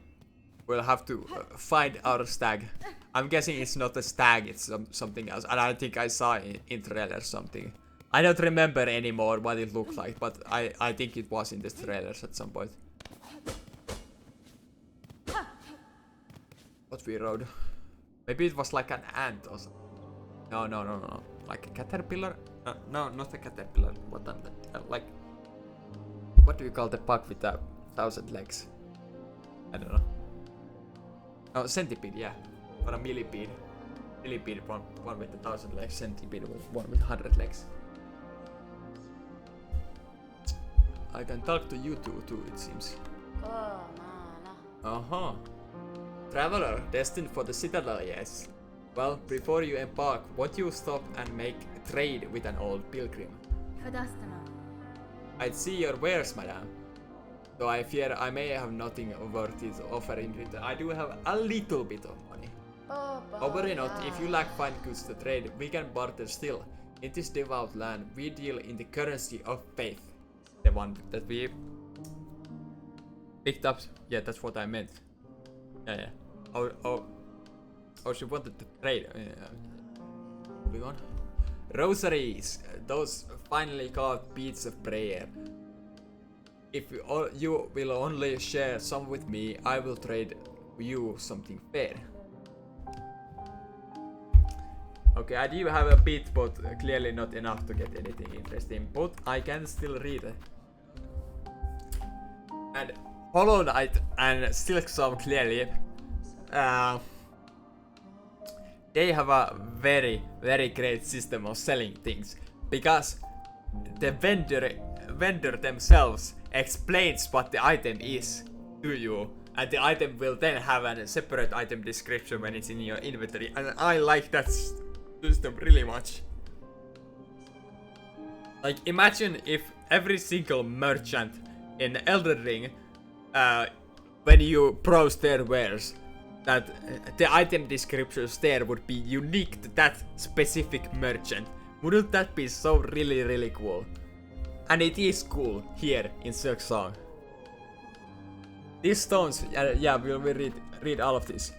We'll have to find our stag. I'm guessing it's not a stag, it's something else. And I think I saw in trailer something. I don't remember anymore what it looked like, but I think it was in the trailers at some point. What we rode? Maybe it was like an ant or something. No. Like a caterpillar? No, not a caterpillar. What like... What do you call the bug with 1,000 legs? I don't know. Oh, centipede, yeah. Or a millipede. Millipede, one with 1,000 legs. Centipede, one with 100 legs. I can talk to you two too, it seems. Uh-huh. Traveler, destined for the Citadel, yes. Well, before you embark, won't you stop and make a trade with an old pilgrim? Fadastama. I'd see your wares, madame. So I fear I may have nothing worth it to offer in return. I do have a little bit of money. Worry not, if you lack fine goods to trade, we can barter still. In this devout land, we deal in the currency of faith. The one that we picked up. Yeah, that's what I meant. Yeah. Oh, she wanted to trade. Moving on. Rosaries, those finely carved beads of prayer. If you will only share some with me, I will trade you something fair. Okay, I do have a bit, but clearly not enough to get anything interesting. But I can still read it. And Hollow Knight and Silksong clearly, they have a very, very great system of selling things, because the vendor themselves explains what the item is to you, and the item will then have a separate item description when it's in your inventory, and I like that system really much. Like, imagine if every single merchant in Elden Ring, when you browse their wares, that the item descriptions there would be unique to that specific merchant. Wouldn't that be so really, really cool? And it is cool here in Silksong. These stones, yeah, we'll read all of this.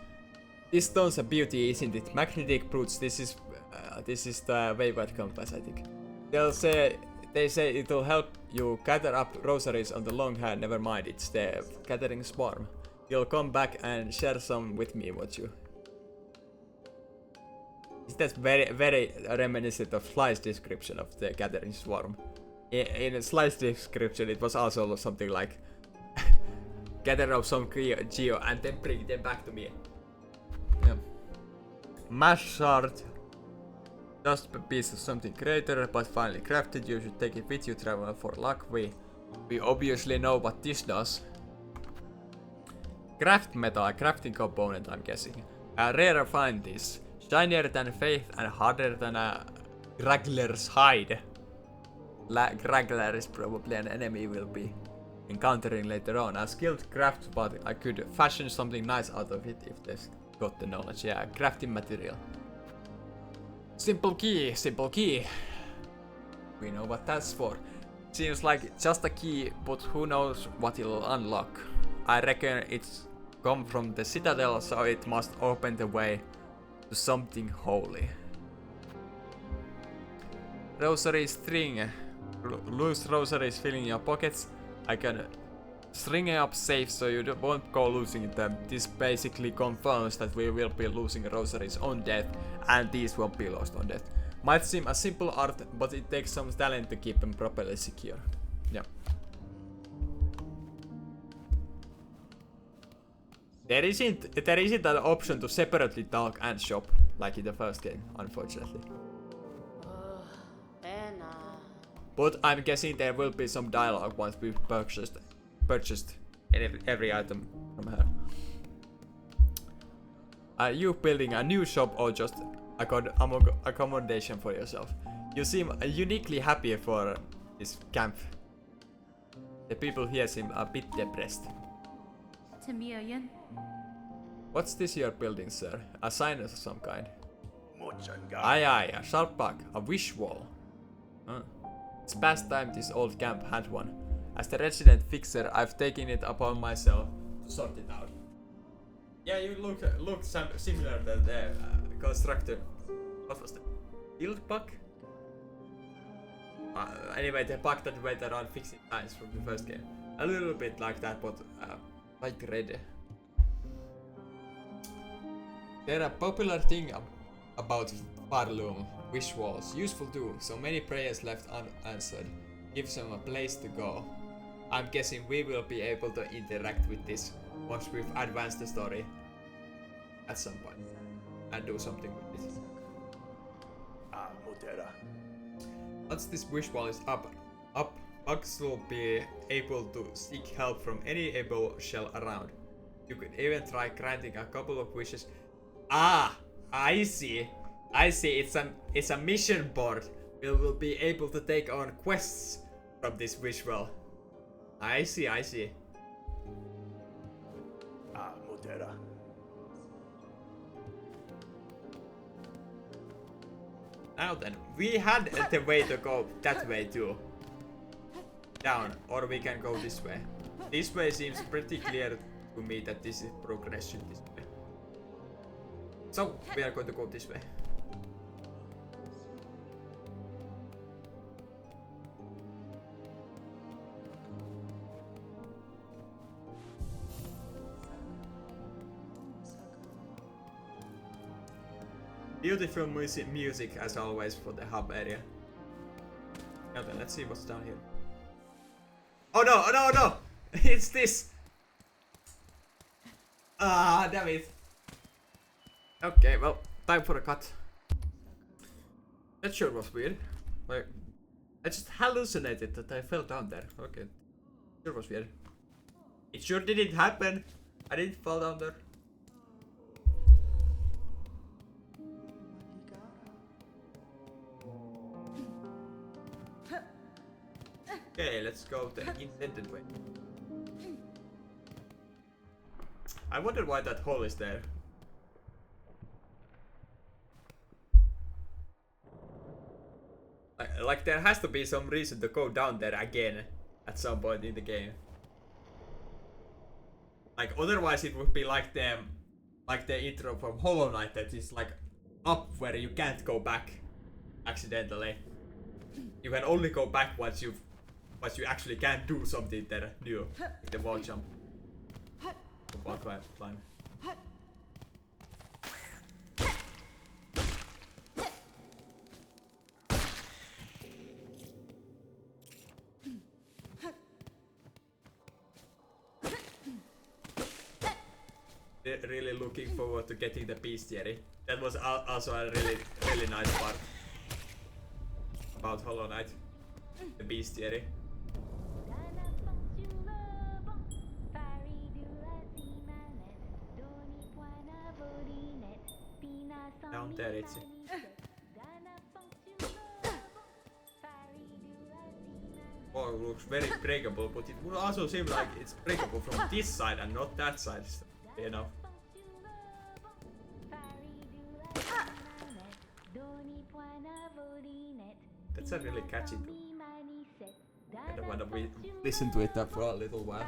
These stones are beauty, isn't it? Magnetic brutes. This is the Wayward Compass, I think. They say it'll help you gather up rosaries on the long hand. Never mind, it's the gathering swarm. You'll come back and share some with me, won't you? That's very, very reminiscent of Sly's description of the gathering swarm. In Sly's description, it was also something like gather up some geo and then bring them back to me. Yeah. Mash shard. Just a piece of something greater, but finally crafted. You should take it with you, travel for luck. We obviously know what this does. Craft metal, a crafting component, I'm guessing. Rarer find this. Shinier than faith and harder than a Graggler's hide. Graggler is probably an enemy we'll be encountering later on. A skilled craft, but I could fashion something nice out of it if they've got the knowledge. Yeah, crafting material. Simple key. We know what that's for. Seems like just a key, but who knows what it'll unlock. I reckon it's come from the citadel, so it must open the way to something holy. Rosary string. Loose rosaries filling your pockets. I can string it up safe so you won't go losing them. This basically confirms that we will be losing rosaries on death, and these won't be lost on death. Might seem a simple art, but it takes some talent to keep them properly secure. Yeah. There isn't an option to separately talk and shop like in the first game, unfortunately. But I'm guessing there will be some dialogue once we've purchased every item from her. Are you building a new shop or just accommodation for yourself? You seem uniquely happy for this camp. The people here seem a bit depressed. Tamiyan. What's this you're building, sir? A sign of some kind? Aye, a sharp bug, a wish wall. Huh. It's past time this old camp had one. As the resident fixer, I've taken it upon myself to sort it out. Yeah, you look similar to the constructor. What was the guild bug? Anyway, the bug that went around fixing lines from the first game. A little bit like that, but like red. They're a popular thing about Farloom. Wish walls. Useful too. So many prayers left unanswered. Gives them a place to go. I'm guessing we will be able to interact with this once we've advanced the story at some point and do something with this. Once this wish wall is up, bugs will be able to seek help from any able shell around. You could even try granting a couple of wishes. Ah, I see. It's a mission board. We will be able to take on quests from this wish wall. I see. terra. Now then, we had the way to go that way too. Down, or we can go this way. This way seems pretty clear to me that this is progression this way. So, we are going to go this way. Beautiful music as always for the hub area. Now then, let's see what's down here. Oh no, oh no, no! It's this! Ah, damn it. Okay, well, time for a cut. That sure was weird. Like, I just hallucinated that I fell down there. Okay. Sure was weird. It sure didn't happen. I didn't fall down there. Okay, let's go the intended way. I wonder why that hole is there. Like there has to be some reason to go down there again at some point in the game. Like otherwise it would be like the intro from Hollow Knight that is like up where you can't go back accidentally. You can only go back once you actually can't do something there new, like the wall jump. Wall climb. Really looking forward to getting the bestiary. That was also a really nice part about Hollow Knight. The bestiary. Down there it's... Oh, it looks very breakable, but it would also seem like it's breakable from this side and not that side. You know. That's a really catchy tune. I don't wanna listen to it for a little while.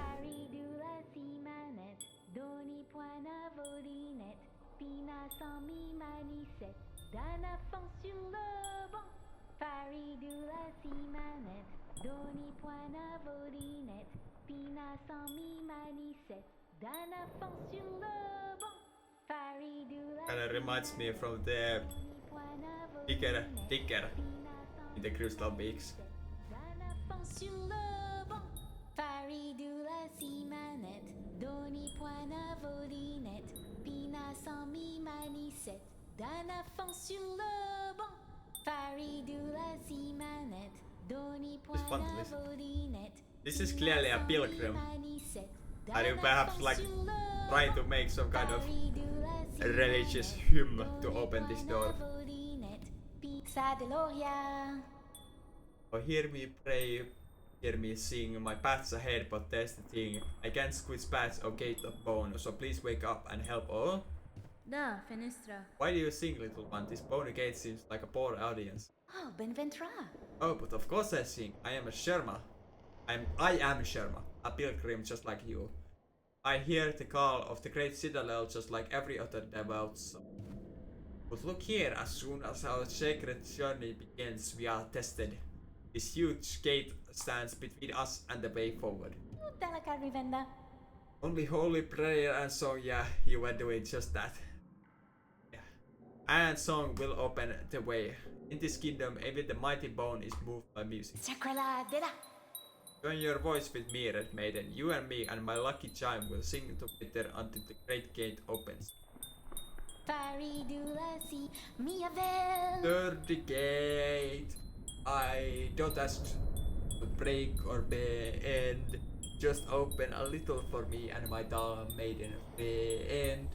Kinda reminds me from the digger in the Crystal Peaks. It's fun to listen. This is clearly a pilgrim. Are you perhaps like trying to make some kind of religious hymn to open this door? Oh, hear me pray, hear me sing, my path's ahead but there's the thing. I can't squeeze paths or gate of bone, so please wake up and help all. Da, fenestra. Why do you sing, little one? This bony gate seems like a poor audience. Oh, Benventra. Oh, but of course I sing. I am a Sherma. I am Sherma, a pilgrim just like you. I hear the call of the great citadel just like every other devout soul. But look here, as soon as our sacred journey begins, we are tested. This huge gate stands between us and the way forward. Only holy prayer and song, yeah, you were doing just that. Yeah. And song will open the way. In this kingdom, even the mighty bone is moved by music. Join your voice with me, Red Maiden. You and me and my lucky chime will sing together until the great gate opens. Dirty gate. I don't ask to break or bend. Just open a little for me and my dull maiden friend.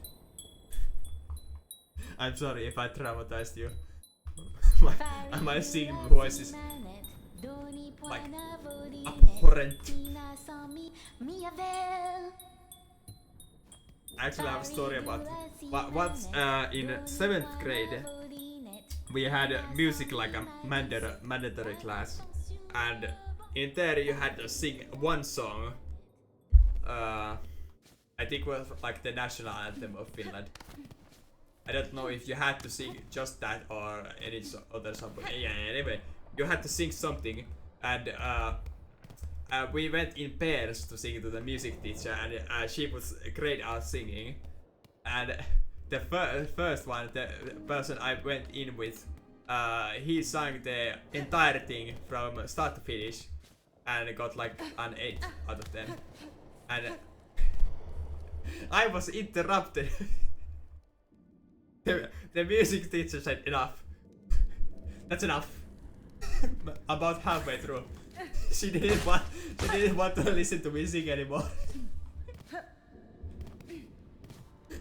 I'm sorry if I traumatized you. my singing voice is like abhorrent. actually have a story about what's in 7th grade we had music like a mandatory class, and in there you had to sing one song. I think it was like the national anthem of Finland. I don't know if you had to sing just that or any other song, but yeah, anyway, you had to sing something, and we went in pairs to sing to the music teacher, and she was great at singing. And the first one, the person I went in with, he sang the entire thing from start to finish, and got like an 8 out of 10. And I was interrupted. The music teacher said enough. That's enough. About halfway through. She didn't want to listen to me sing anymore.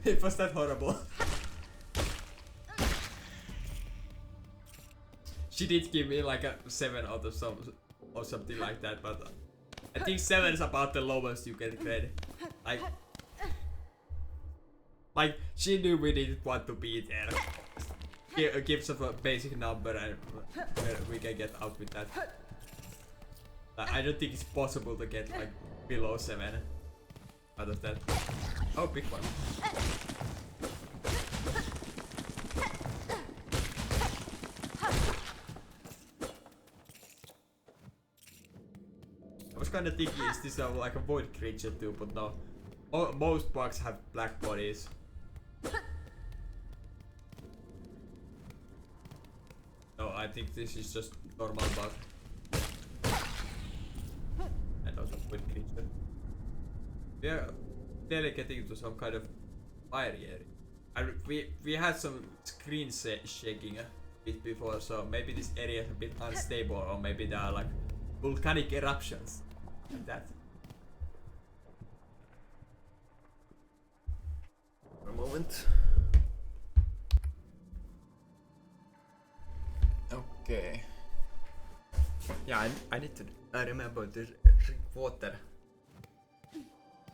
It was that horrible. She did give me like a 7 out of or something like that, but I think 7 is about the lowest you can grade. Like she knew we didn't want to be there. Gives us a basic number and we can get out with that. I don't think it's possible to get like below 7 out of that. Oh, big one. I was kinda thinking, is this like a void creature too, but no. Most bugs have black bodies. No, I think this is just normal bug. And not a void creature. We are clearly getting to some kind of fiery area. And we had some screen shaking a bit before, so maybe this area is a bit unstable, or maybe there are like volcanic eruptions like that. A moment. Okay. Yeah, I need to remember to drink water.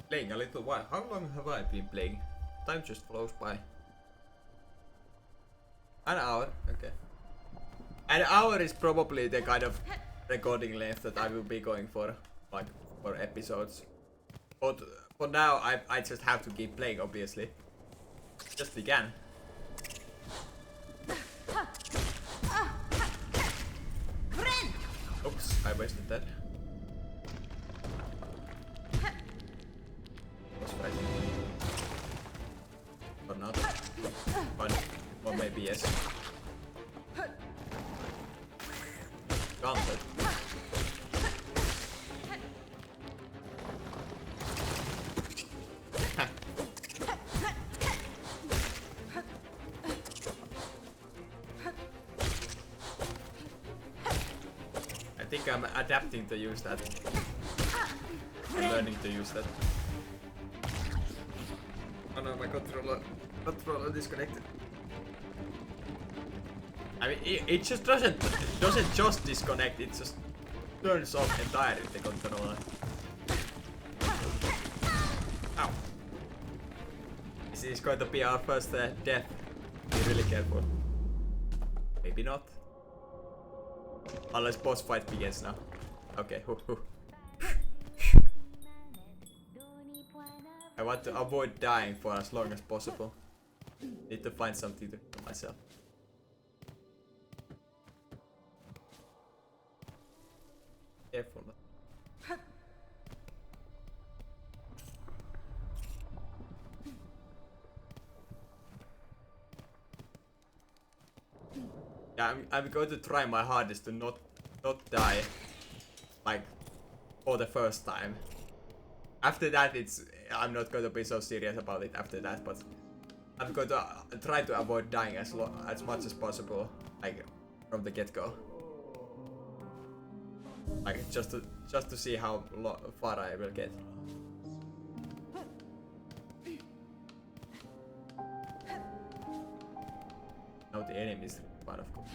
Playing a little while. How long have I been playing? Time just flows by. An hour, okay. An hour is probably the kind of recording length that I will be going for, like, for episodes. But for now, I just have to keep playing, obviously. Just began. Oops, I wasted that. Was right. Or not. Or maybe yes. Counted. I think I'm adapting to use that. I'm learning to use that. Oh no, my controller disconnected. I mean, it just doesn't just disconnect. It just turns off entirely the controller. Ow! This is going to be our first death. Be really careful. Maybe not. Unless boss fight begins now. Okay, I want to avoid dying for as long as possible. Need to find something to do myself. Careful. Yeah, I'm going to try my hardest to not die, like, for the first time. After that, I'm not going to be so serious about it after that, but I'm going to try to avoid dying as much as possible, like, from the get-go. Like, just to see how far I will get. Now the enemies part, of course.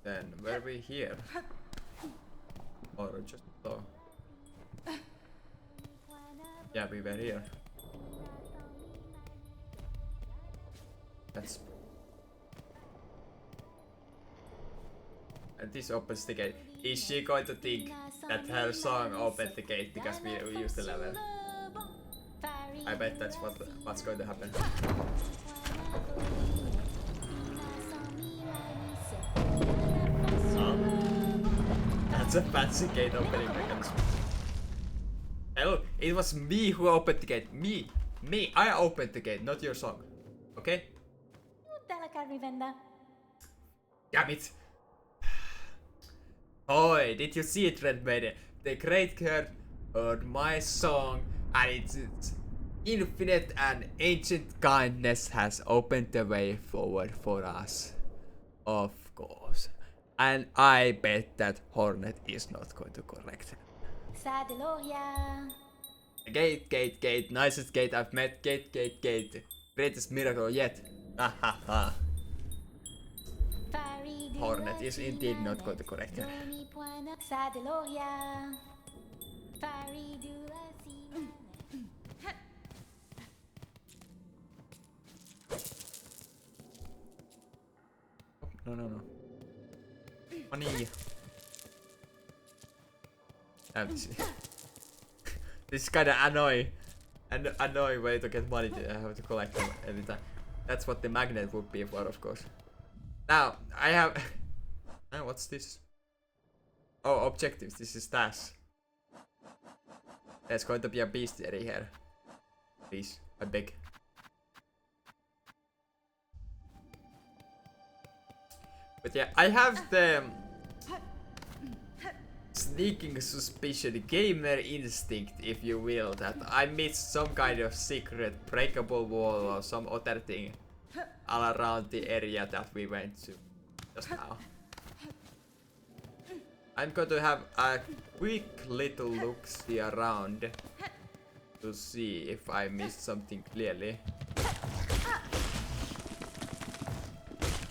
Then were we here? Or just so? Yeah, we were here. That's. And this opens the gate. Is she going to think that her song opened the gate because we used the level? I bet that's what's going to happen. That's a fancy gate opening mechanism. Hello, it was me who opened the gate. Me, I opened the gate, not your song. Okay? Damn it. Oi, did you see it, Red Maiden? The great god heard my song, and its infinite and ancient kindness has opened the way forward for us. Of course. And I bet that Hornet is not going to correct. Gate, nicest gate I've met. Gate. Greatest miracle yet. Ha. Hornet is indeed not going to correct her. No. Money. This is kinda annoying way to get money. I have to collect them every time. That's what the magnet would be for, of course. Now, I have... what's this? Oh, objectives. This is tasks. There's going to be a bestiary here. Please, I beg. But yeah, I have the... sneaking suspicion, gamer instinct, if you will, that I missed some kind of secret breakable wall or some other thing all around the area that we went to just now. I'm going to have a quick little look-see around to see if I missed something clearly.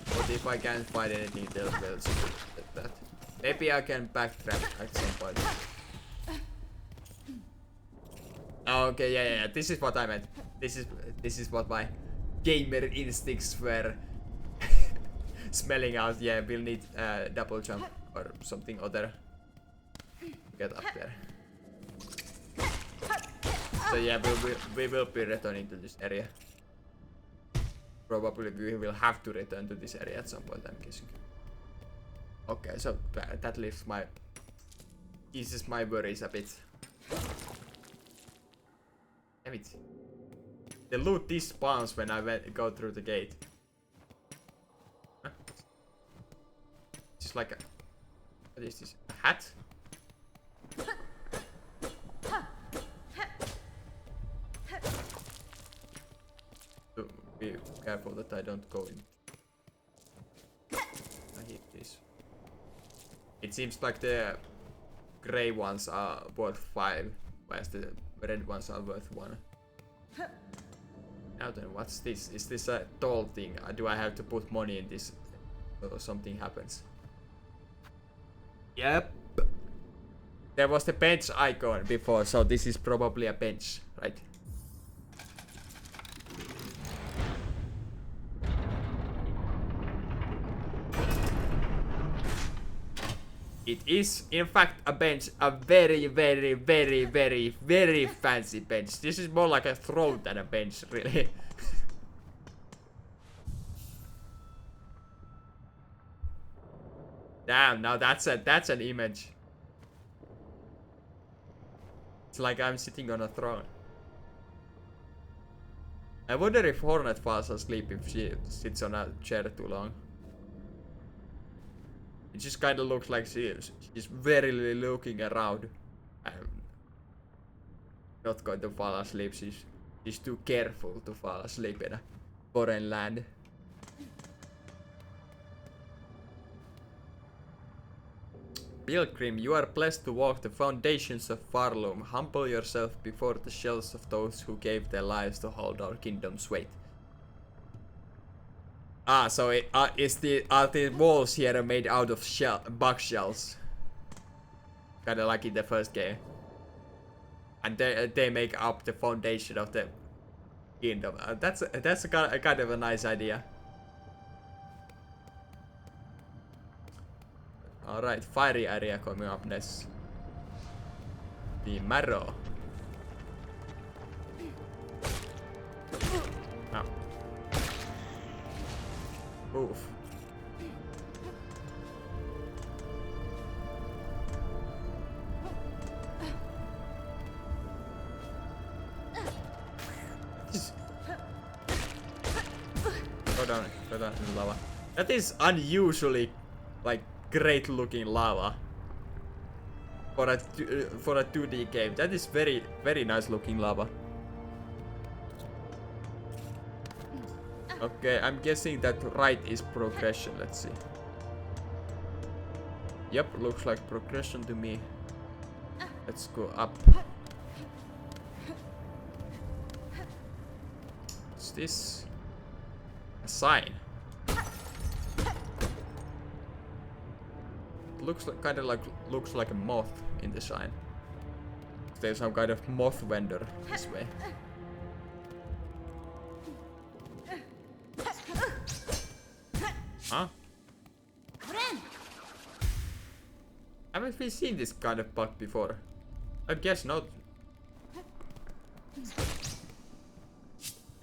But if I can't find anything else like that. Maybe I can backtrack at some point. Okay, yeah. This is what I meant. This is what my gamer instincts were smelling out. Yeah, we'll need double jump or something other to get up there. So yeah, we will be returning to this area. Probably we will have to return to this area at some point, I'm guessing. Okay, so that leaves eases my worries a bit. Damn it. The loot despawns when I go through the gate. Huh? Just like a... What is this? A hat? So be careful that I don't go in. I hit this. It seems like the grey ones are worth 5, whereas the red ones are worth 1. Now then, what's this? Is this a toll thing? Do I have to put money in this so something happens? Yep. There was the bench icon before, so this is probably a bench, right? It is, in fact, a bench. A very fancy bench. This is more like a throne than a bench, really. Damn, now that's an image. It's like I'm sitting on a throne. I wonder if Hornet falls asleep if she sits on a chair too long. It just kind of looks like she's very looking around. I'm not going to fall asleep. She's too careful to fall asleep in a foreign land. Pilgrim, you are blessed to walk the foundations of Farloom. Humble yourself before the shells of those who gave their lives to hold our kingdom's weight. Ah, so are the walls here made out of bug shells? Kinda like in the first game. And they make up the foundation of the kingdom. That's a kind of a nice idea. Alright, fiery area coming up next. The marrow. Oh. Oof. Go down in the lava. That is unusually, like, great looking lava for a 2D game. That is very, very nice looking lava. Okay, I'm guessing that right is progression. Let's see. Yep, looks like progression to me. Let's go up. What's this? A sign. Looks like a moth in the sign. There's some kind of moth vendor this way. Huh? Haven't we seen this kind of bug before? I guess not.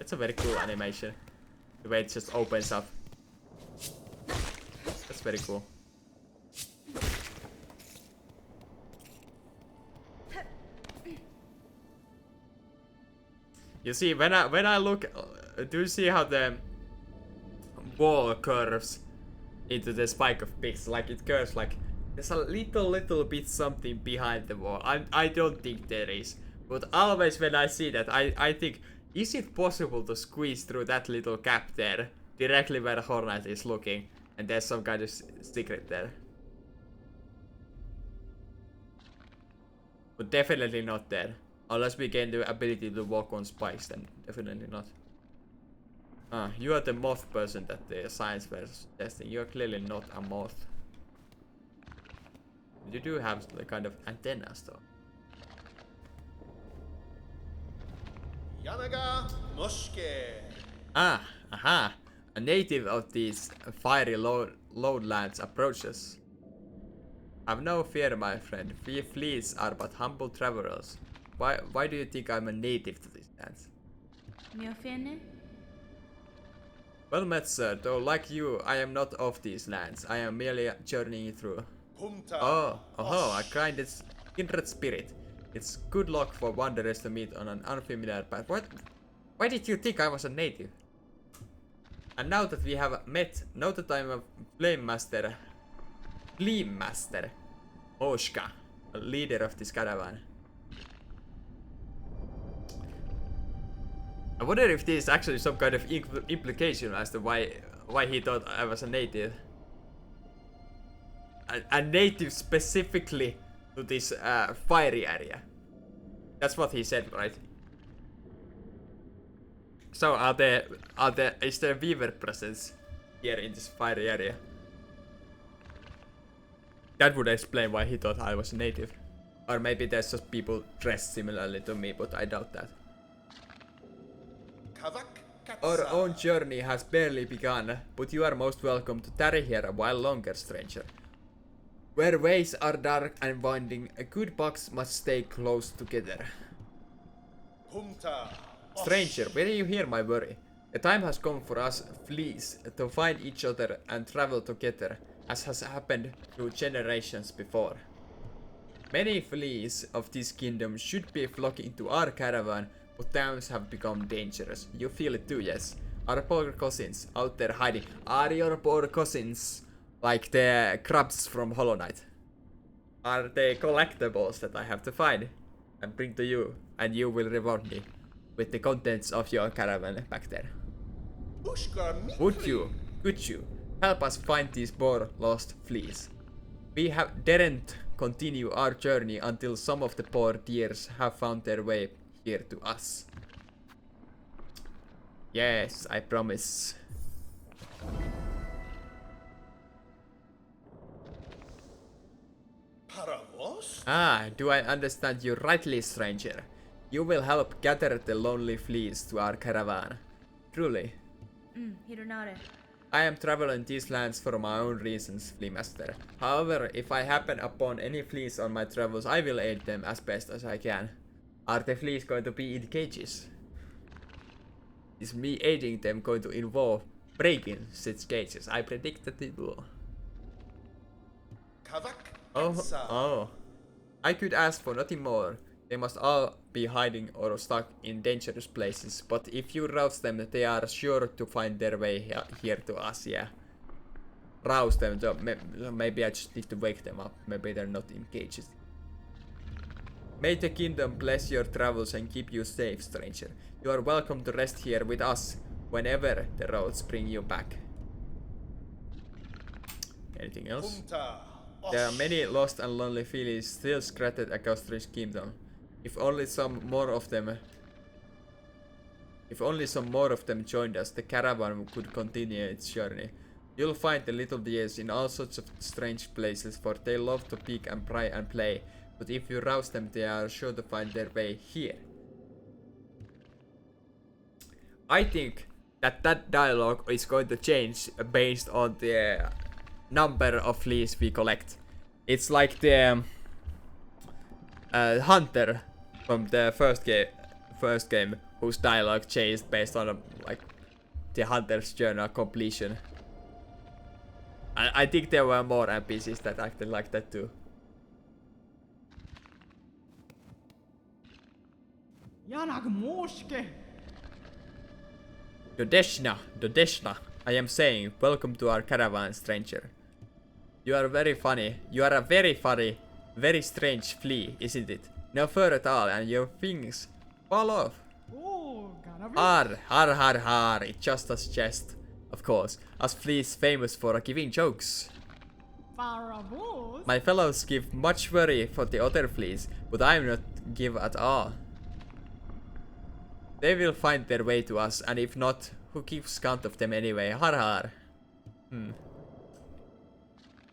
It's a very cool animation. The way it just opens up. That's very cool. You see, when I look, do you see how the wall curves into the spike of pigs? Like it curves like there's a little bit something behind the wall. I don't think there is, but always when I see that, I think, is it possible to squeeze through that little gap there directly where the Hornet is looking, and there's some kind of secret there? But definitely not there. Unless we gain the ability to walk on spikes, then definitely not. Ah, you are the moth person that the science was testing. You are clearly not a moth. You do have the kind of antennas though. Yanaga Moshke. Ah, aha. A native of these fiery lowlands approaches. Have no fear, my friend. We fleas are but humble travelers. Why do you think I'm a native to these lands? Mi offende? Well met, sir. Though like you, I am not of these lands. I am merely journeying through. Oh, a kindred spirit. It's good luck for wanderers to meet on an unfamiliar path. What? Why did you think I was a native? And now that we have met, know that I'm a flame master, Oshka, a leader of this caravan. I wonder if there is actually some kind of implication as to why he thought I was a native. A native specifically to this fiery area. That's what he said, right? So is there weaver presence here in this fiery area? That would explain why he thought I was a native. Or maybe there's just people dressed similarly to me, but I doubt that. Our own journey has barely begun, but you are most welcome to tarry here a while longer, stranger. Where ways are dark and winding, good bucks must stay close together. Stranger, where do you hear my worry? The time has come for us fleas to find each other and travel together, as has happened through generations before. Many fleas of this kingdom should be flocking to our caravan, but times have become dangerous. You feel it too, yes? Our poor cousins out there hiding. Are your poor cousins like the crabs from Hollow Knight? Are they collectibles that I have to find and bring to you, and you will reward me with the contents of your caravan back there? Could you help us find these poor lost fleas? We daren't continue our journey until some of the poor deers have found their way here to us. Yes, I promise. Paravos? Ah, do I understand you rightly, stranger? You will help gather the lonely fleas to our caravan. Truly. Hironare. I am traveling these lands for my own reasons, Flea Master. However, if I happen upon any fleas on my travels, I will aid them as best as I can. Are the fleas going to be in cages? Is me aiding them going to involve breaking such cages? I predict that it will. Kavak? Oh. I could ask for nothing more. They must all be hiding or stuck in dangerous places, but if you rouse them, they are sure to find their way here to us, yeah. Rouse them, so maybe I just need to wake them up. Maybe they're not in cages. May the kingdom bless your travels and keep you safe, stranger. You are welcome to rest here with us whenever the roads bring you back. Anything else? Punta. There are many lost and lonely fleas still scattered across this kingdom. If only some more of them joined us, the caravan could continue its journey. You'll find the little deers in all sorts of strange places, for they love to peek and pry and play. But if you rouse them, they are sure to find their way here. I think that dialogue is going to change based on the number of fleas we collect. It's like the hunter from the first game, whose dialogue changed based on like the hunter's journal completion. I think there were more NPCs that acted like that too. Dodeshna, I am saying, welcome to our caravan, stranger. You are very funny. You are a very funny, very strange flea, isn't it? No fur at all, and your things fall off. Har, it's just a jest. Of course, us fleas famous for giving jokes. My fellows give much worry for the other fleas, but I am not give at all. They will find their way to us, and if not, who keeps count of them anyway? Har.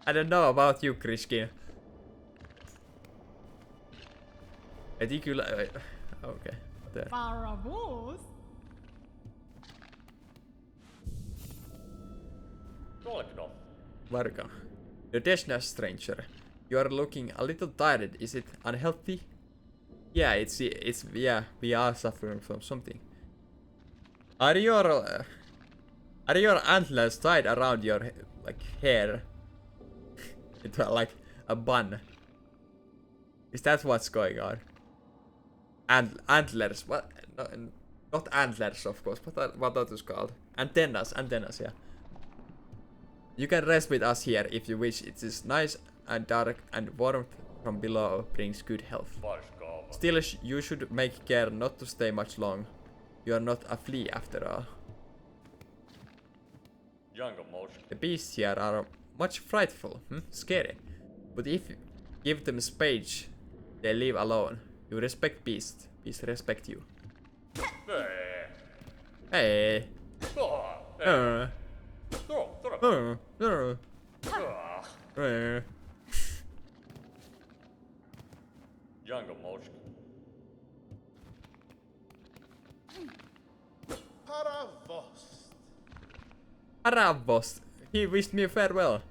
I don't know about you, Krishkin. I think you like. Okay. There. Varga. The Deshna stranger. You are looking a little tired. Is it unhealthy? Yeah, it's yeah. We are suffering from something. Are your antlers tied around your like hair? Into like a bun. Is that what's going on? Antlers. What? No, not antlers, of course. What are those called? Antennas, yeah. You can rest with us here if you wish. It is nice and dark, and warmth from below brings good health. Still, you should make care not to stay much long. You are not a flea after all. The beasts here are much frightful, scary. But if you give them space, they leave alone. You respect beasts, beasts respect you. Hey. Paravos. He wished me farewell.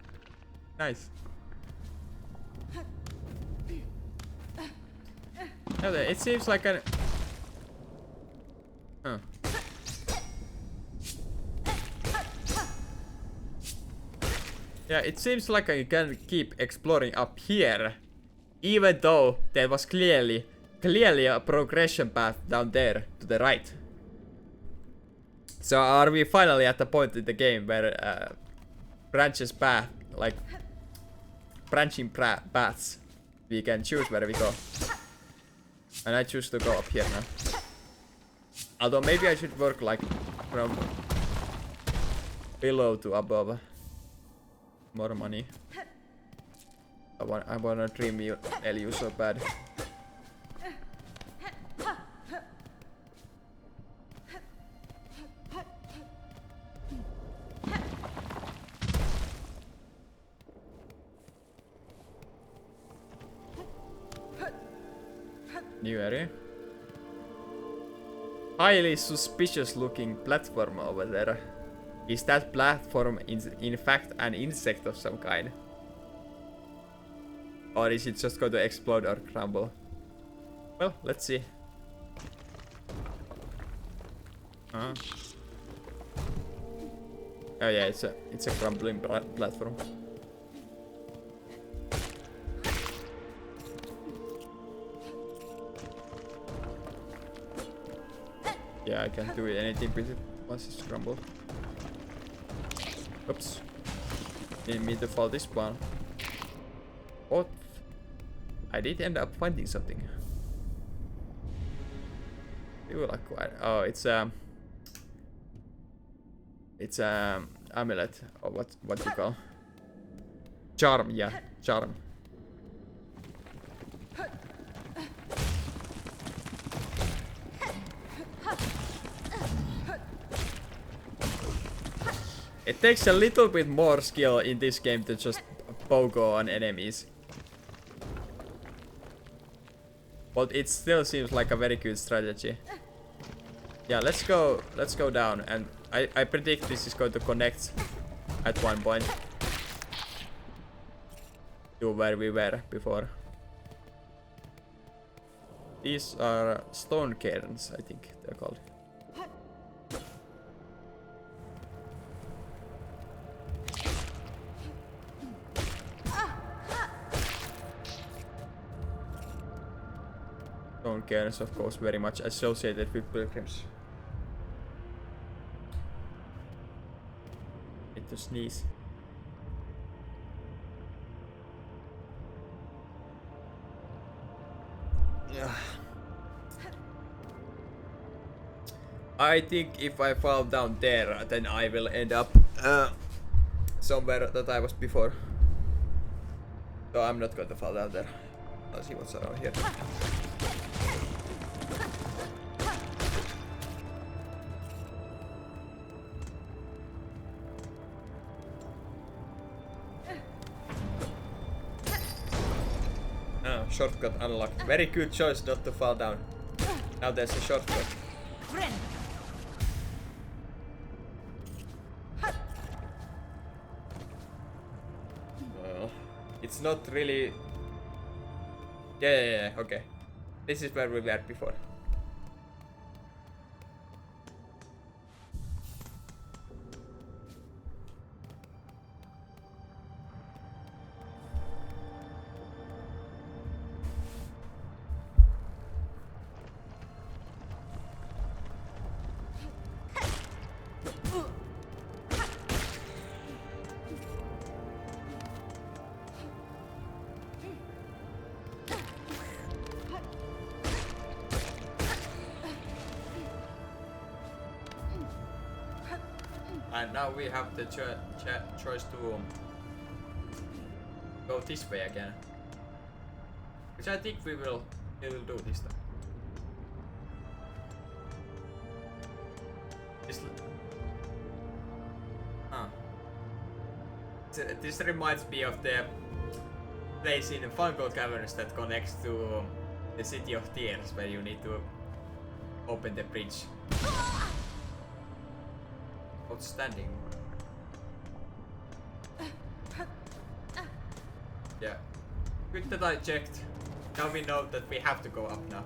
Nice. Okay, it seems like an. Yeah, it seems like I can keep exploring up here, even though there was clearly a progression path down there to the right. So are we finally at the point in the game where branches path, like branching paths, we can choose where we go? And I choose to go up here now. Although maybe I should work like from below to above. More money. I wanna dream you, Ellie, so bad. New area. Highly suspicious looking platform over there. Is that platform in fact an insect of some kind? Or is it just going to explode or crumble? Well, let's see. Oh yeah, it's a crumbling platform. Yeah, I can't do anything with it once it's crumbled. Oops. Didn't mean to fall this one. What? I did end up finding something. You like quite. Oh, it's amulet or what you call? Charm, yeah, charm. It takes a little bit more skill in this game to just pogo on enemies. But it still seems like a very good strategy. Yeah, let's go down, and I predict this is going to connect at one point to where we were before. These are stone cairns, I think they're called. Stone cairns, of course, very much associated with pilgrims. Need to sneeze. I think if I fall down there, then I will end up somewhere that I was before. So I'm not going to fall down there. Let's see what's around here. Oh, shortcut unlocked. Very good choice not to fall down. Now there's a shortcut. It's not really... Yeah, okay. This is where we were before. And now we have the choice to go this way again, which I think we will do this time. This reminds me of the place in Fungal Caverns that connects to the City of Tears, where you need to open the bridge. Outstanding. Yeah. Good that I checked. Now we know that we have to go up now.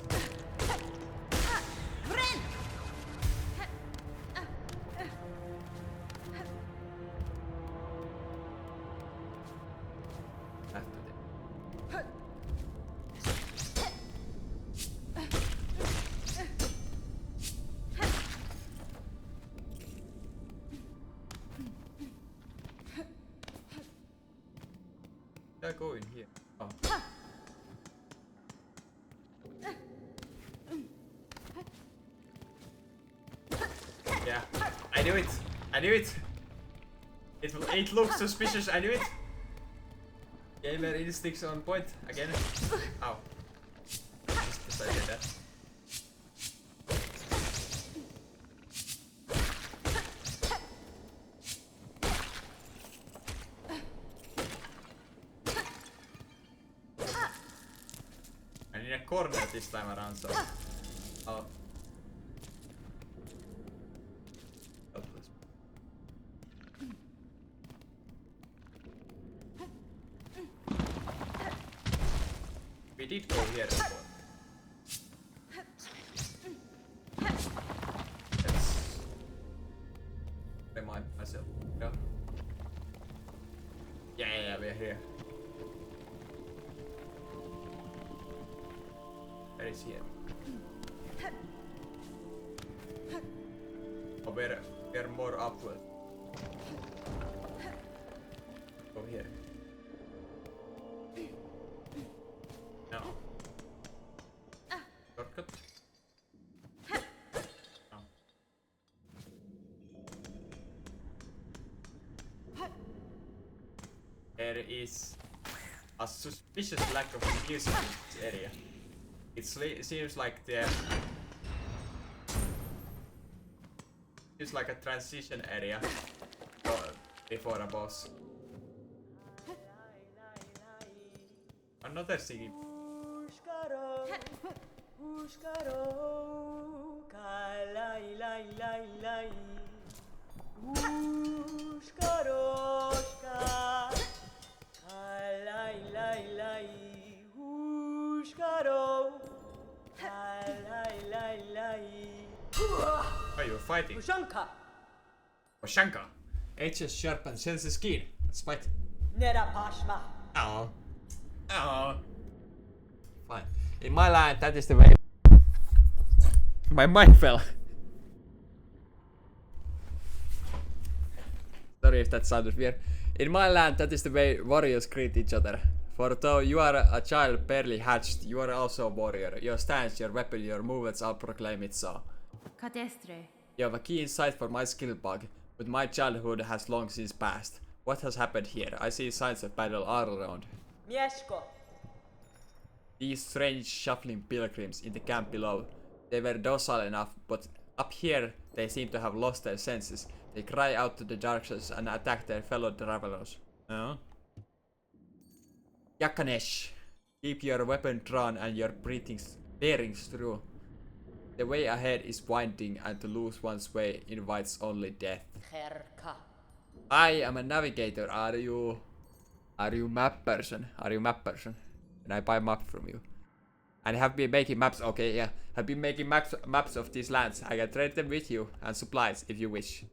I go in here? Oh. Yeah, I knew it. I knew it. It looks suspicious. I knew it. Gamer instincts on point again. Ow. Just as I did that. I need a corner this time around, so I'll help this. We did go here before. Let's remind myself. Yeah. Yeah, we're here. Where is here? Oh, we're more upward. Go here. No. Shortcut? No. There is a suspicious lack of music in this area. It seems like it's like a transition area before a boss. Another singing. Oh, you're fighting. Oshanka. Edges sharp and senses keen. Let's fight. Oh. Oh. Fine. In my land, that is the way. My mic fell. Sorry if that sounded weird. In my land, that is the way warriors greet each other. For though you are a child barely hatched, you are also a warrior. Your stance, your weapon, your movements all proclaim it so. Catestre. You have a keen sight for my skill bug, but my childhood has long since passed. What has happened here? I see signs of battle all around. Mieszko. These strange shuffling pilgrims in the camp below. They were docile enough, but up here they seem to have lost their senses. They cry out to the darkness and attack their fellow travelers. Yakanesh, keep your weapon drawn and your bearings true. The way ahead is winding, and to lose one's way invites only death. Herka. I am a navigator. Are you map person? Are you map person? Can I buy map from you? And have been making maps. Okay, yeah. Have been making maps of these lands. I can trade them with you and supplies if you wish.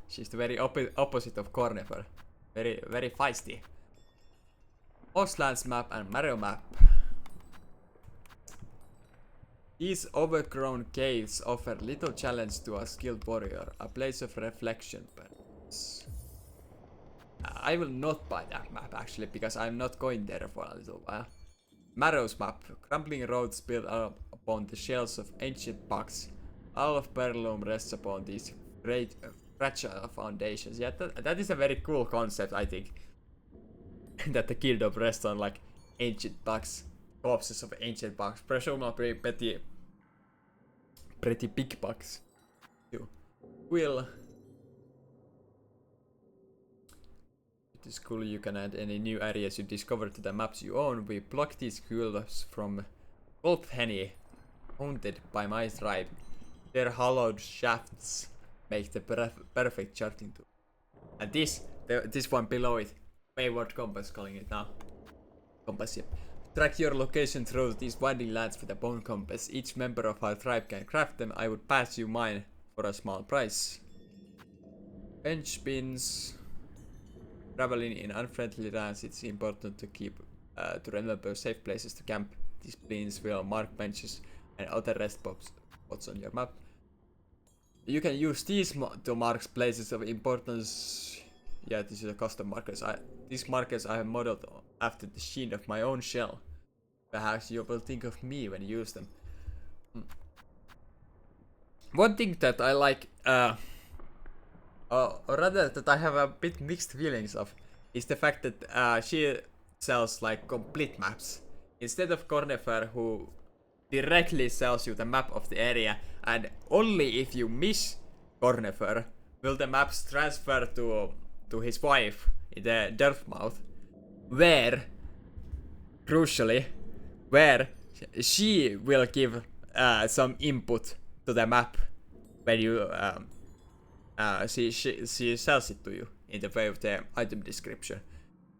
She's the very opposite of Cornefer. Very feisty. Ostlands map and Mario map. These overgrown caves offer little challenge to a skilled warrior, a place of reflection perhaps. I will not buy that map actually, because I'm not going there for a little while. Marrow's map, crumbling roads built up upon the shells of ancient bugs. All of Perloom rests upon these great fragile foundations. Yeah, that is a very cool concept, I think. That the kingdom rests on like ancient bugs. Corpses of ancient bugs, presumably pretty big bugs. You will. It is cool you can add any new areas you discover to the maps you own. We block these ghouls from Golfhenny, haunted by my tribe. Their hollowed shafts make the perfect charting tool. And this one below it, Wayward Compass calling it now. Compass, yep. Track your location through these winding lands with a bone compass. Each member of our tribe can craft them. I would pass you mine for a small price. Bench pins. Traveling in unfriendly lands, it's important to to remember safe places to camp. These pins will mark benches and other rest spots on your map. You can use these to mark places of importance. Yeah, this is a custom markers. These markers I have modeled after the sheen of my own shell. Perhaps you will think of me when you use them. One thing that I like, or rather that I have a bit mixed feelings of, is the fact that she sells like complete maps instead of Cornefer, who directly sells you the map of the area, and only if you miss Cornefer will the maps transfer to his wife in the Dirtmouth, where crucially where she will give some input to the map when you she sells it to you in the way of the item description.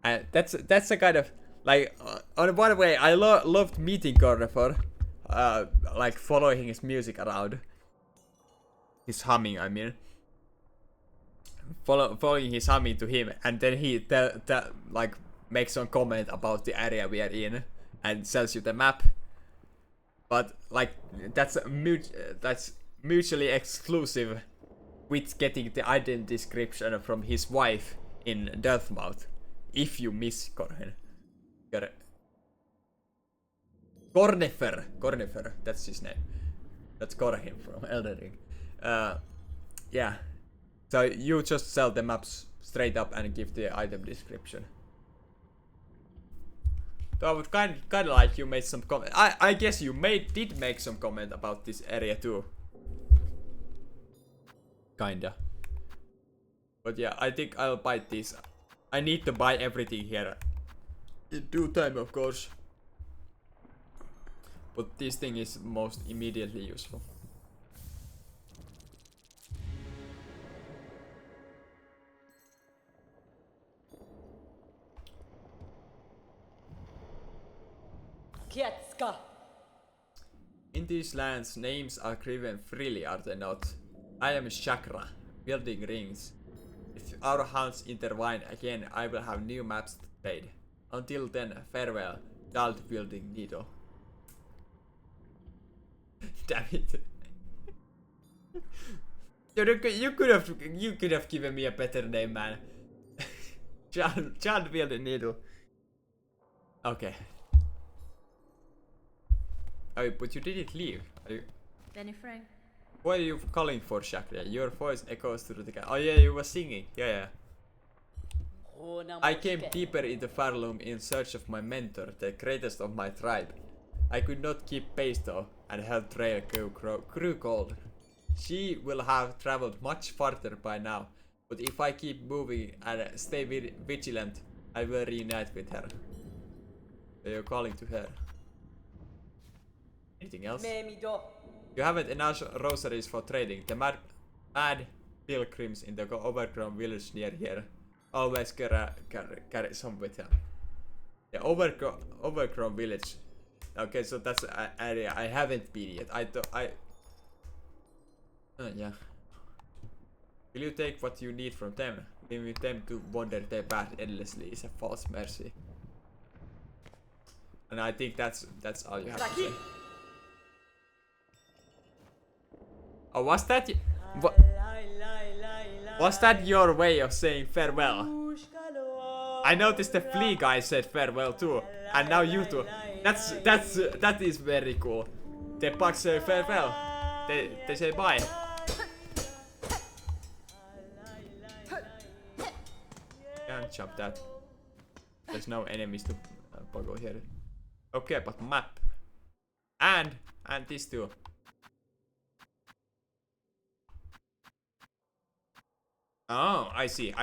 And that's a kind of like on one way I loved meeting Cornefor, like following his music around, his humming, I mean, following his humming to him, and then he like makes some comment about the area we are in and sells you the map. But like that's mutually exclusive with getting the item description from his wife in Deathmouth. If you miss Cornefer, that's his name. That's Corhin from Elden Ring. Yeah. So you just sell the maps straight up and give the item description. So I would kind of like you made some comment. I guess you did make some comment about this area too. Kinda. But yeah, I think I'll buy this. I need to buy everything here in due time, of course. But this thing is most immediately useful. Kietska. In these lands, names are given freely, are they not? I am Chakra, building rings. If our hounds intervene again, I will have new maps to trade. Until then, farewell, child building Nido. Damn it. You could have given me a better name, man. Child building Nido. Okay. Oh, but you didn't leave. Are you? Benny Frank. What are you calling for, Shakra? Your voice echoes through the Oh yeah, you were singing. Yeah. I came deeper into Farloom in search of my mentor, the greatest of my tribe. I could not keep pace though, and her trail grew cold. She will have traveled much farther by now, but if I keep moving and stay vigilant, I will reunite with her. So you're calling to her. Anything else? You haven't enough rosaries for trading. The mad pilgrims in the overgrown village near here always carry some with them. The overgrown village. Okay, so that's an area I haven't been yet. Yeah. Will you take what you need from them? Leaving them to wander their path endlessly is a false mercy. And I think that's all you have to say. Oh, was that your way of saying farewell? I noticed the flea guy said farewell too, and now you too. That is very cool. The bugs say farewell. They say bye. Can't jump that. There's no enemies to go here. Okay, but map. And this too. Oh, I see.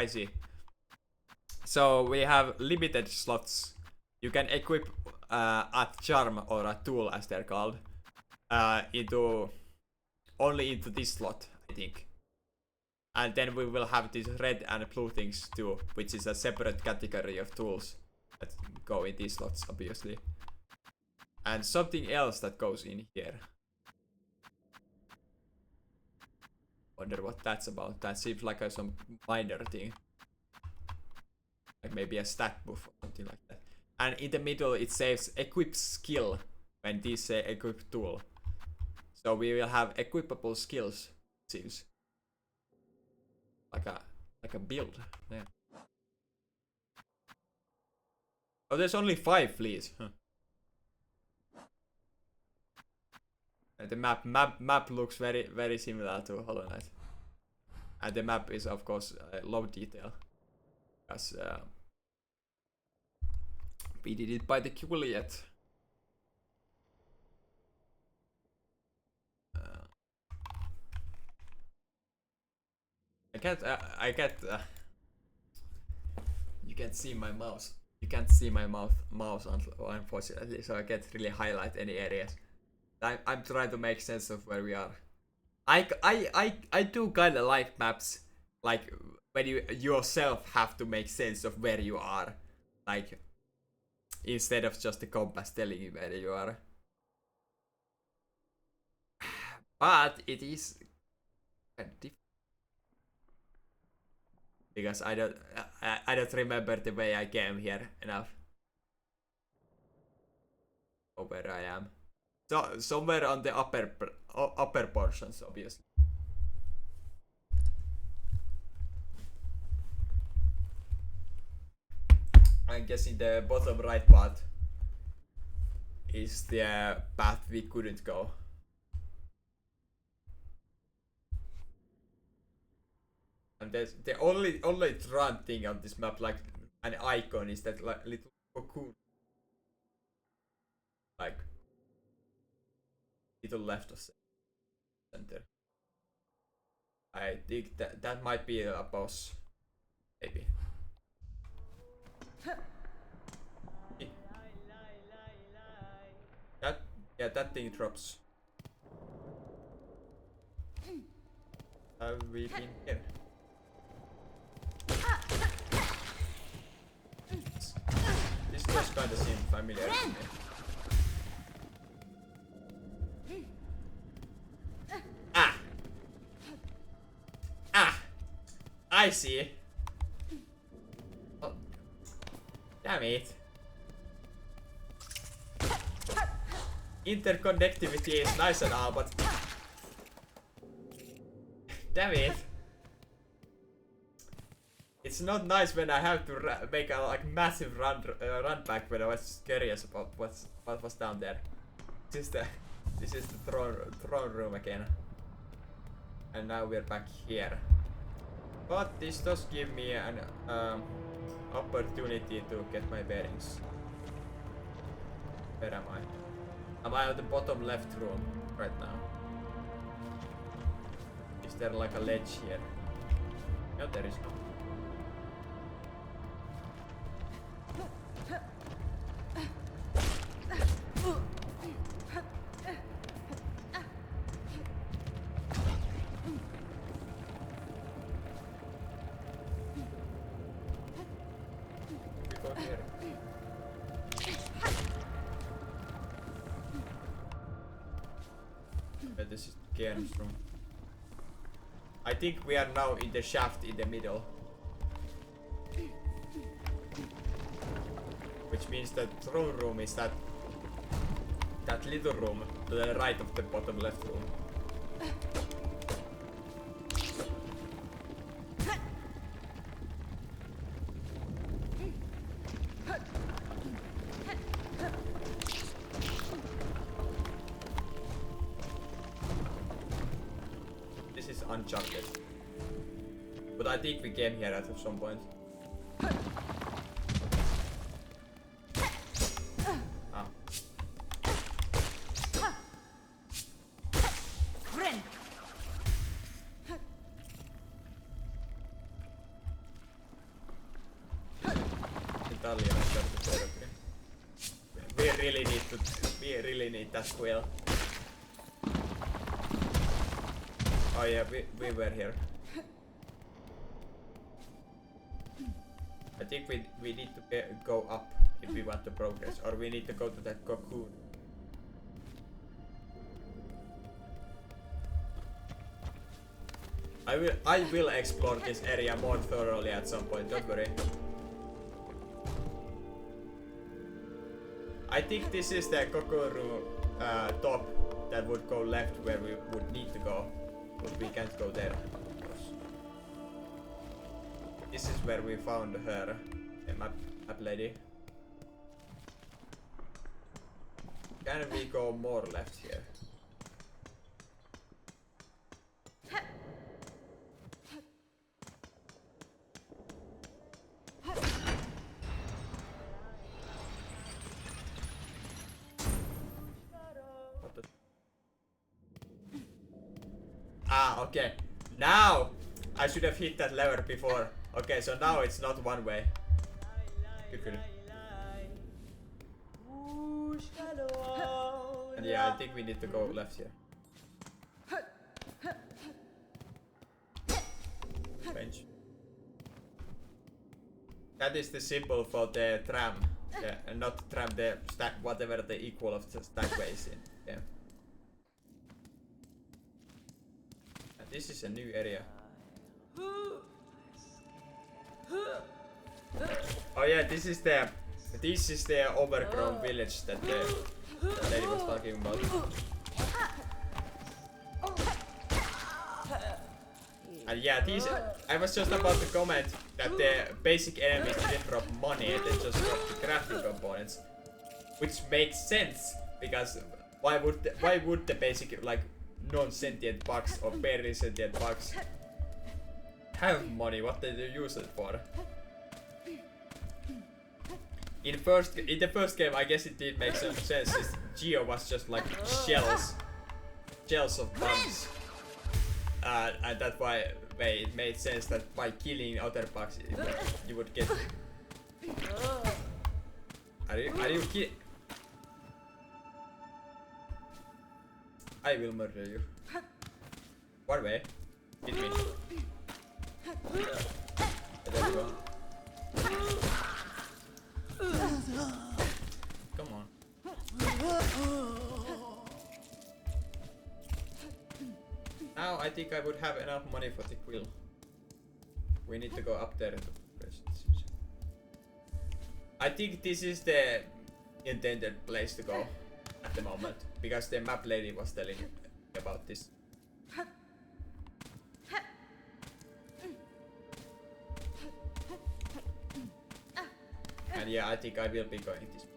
So we have limited slots. You can equip a charm or a tool, as they're called, only into this slot, I think. And then we will have these red and blue things too, which is a separate category of tools that go in these slots, obviously. And something else that goes in here. Wonder what that's about. That seems like some minor thing. Like maybe a stat buff or something like that. And in the middle it says equip skill when these say equip tool. So we will have equipable skills, seems. Like a build. Yeah. Oh, there's only 5 fleas. Huh. And the map looks very similar to Hollow Knight. And the map is of course low detail. Because We did it by the Juliet. I get. You can't see my mouse. You can't see my mouse unfortunately, so I can't really highlight any areas. I'm trying to make sense of where we are. I do kind of like maps, like when you yourself have to make sense of where you are, like instead of just the compass telling you where you are. But it is kind of different because I don't remember the way I came here enough. Or where I am. So somewhere on the upper portions, obviously. I'm guessing the bottom right part is the path we couldn't go. And there's the only run thing on this map, like an icon, is that like little cocoon, like little left of center. I think that might be a boss, maybe. That thing drops. Have we been here? This does kind of seem familiar to me. I see. Oh. Damn it. Interconnectivity is nice and all, but damn it. It's not nice when I have to make a like massive run back when I was curious about what was down there. This is the throne room again, and now we're back here. But this does give me an opportunity to get my bearings. Where am I? Am I at the bottom left room right now? Is there like a ledge here? No, there is not. This is Cairns room. I think we are now in the shaft in the middle. Which means that throne room is that little room to the right of the bottom left room. Uncharted. But I think we came here at some point. Ah. Italian Uncharted territory. We really need that quill. Oh yeah, we were here. I think we need to go up if we want to progress, or we need to go to that cocoon. I will explore this area more thoroughly at some point, don't worry. I think this is the cocoon room top that would go left where we would need to go. But we can't go there, of course. This is where we found her, the map lady. Can we go more left here? Okay. Now I should have hit that lever before. Okay, so now it's not one way. Good. And yeah, I think we need to go left here. Bench. That is the symbol for the tram. Yeah, and not tram, the stack, whatever the equal of the stagway is in. Yeah. And this is a new area. Oh yeah, this is the overgrown village that the lady was talking about. And yeah, these I was just about to comment that the basic enemies didn't drop money, they just dropped the crafting components, which makes sense because why would the basic like non-sentient bugs or barely sentient bugs have money? What did they use it for? In the first game, I guess it did make some sense. Geo was just like shells of bombs, and that's why it made sense that by killing other bugs, you would get. Are you kidding? I will murder you. One way. Hit me. There we go. Come on. Now I think I would have enough money for the quill. We need to go up there. I think this is the intended place to go at the moment because the map lady was telling about this. And yeah, I think I will be going this way.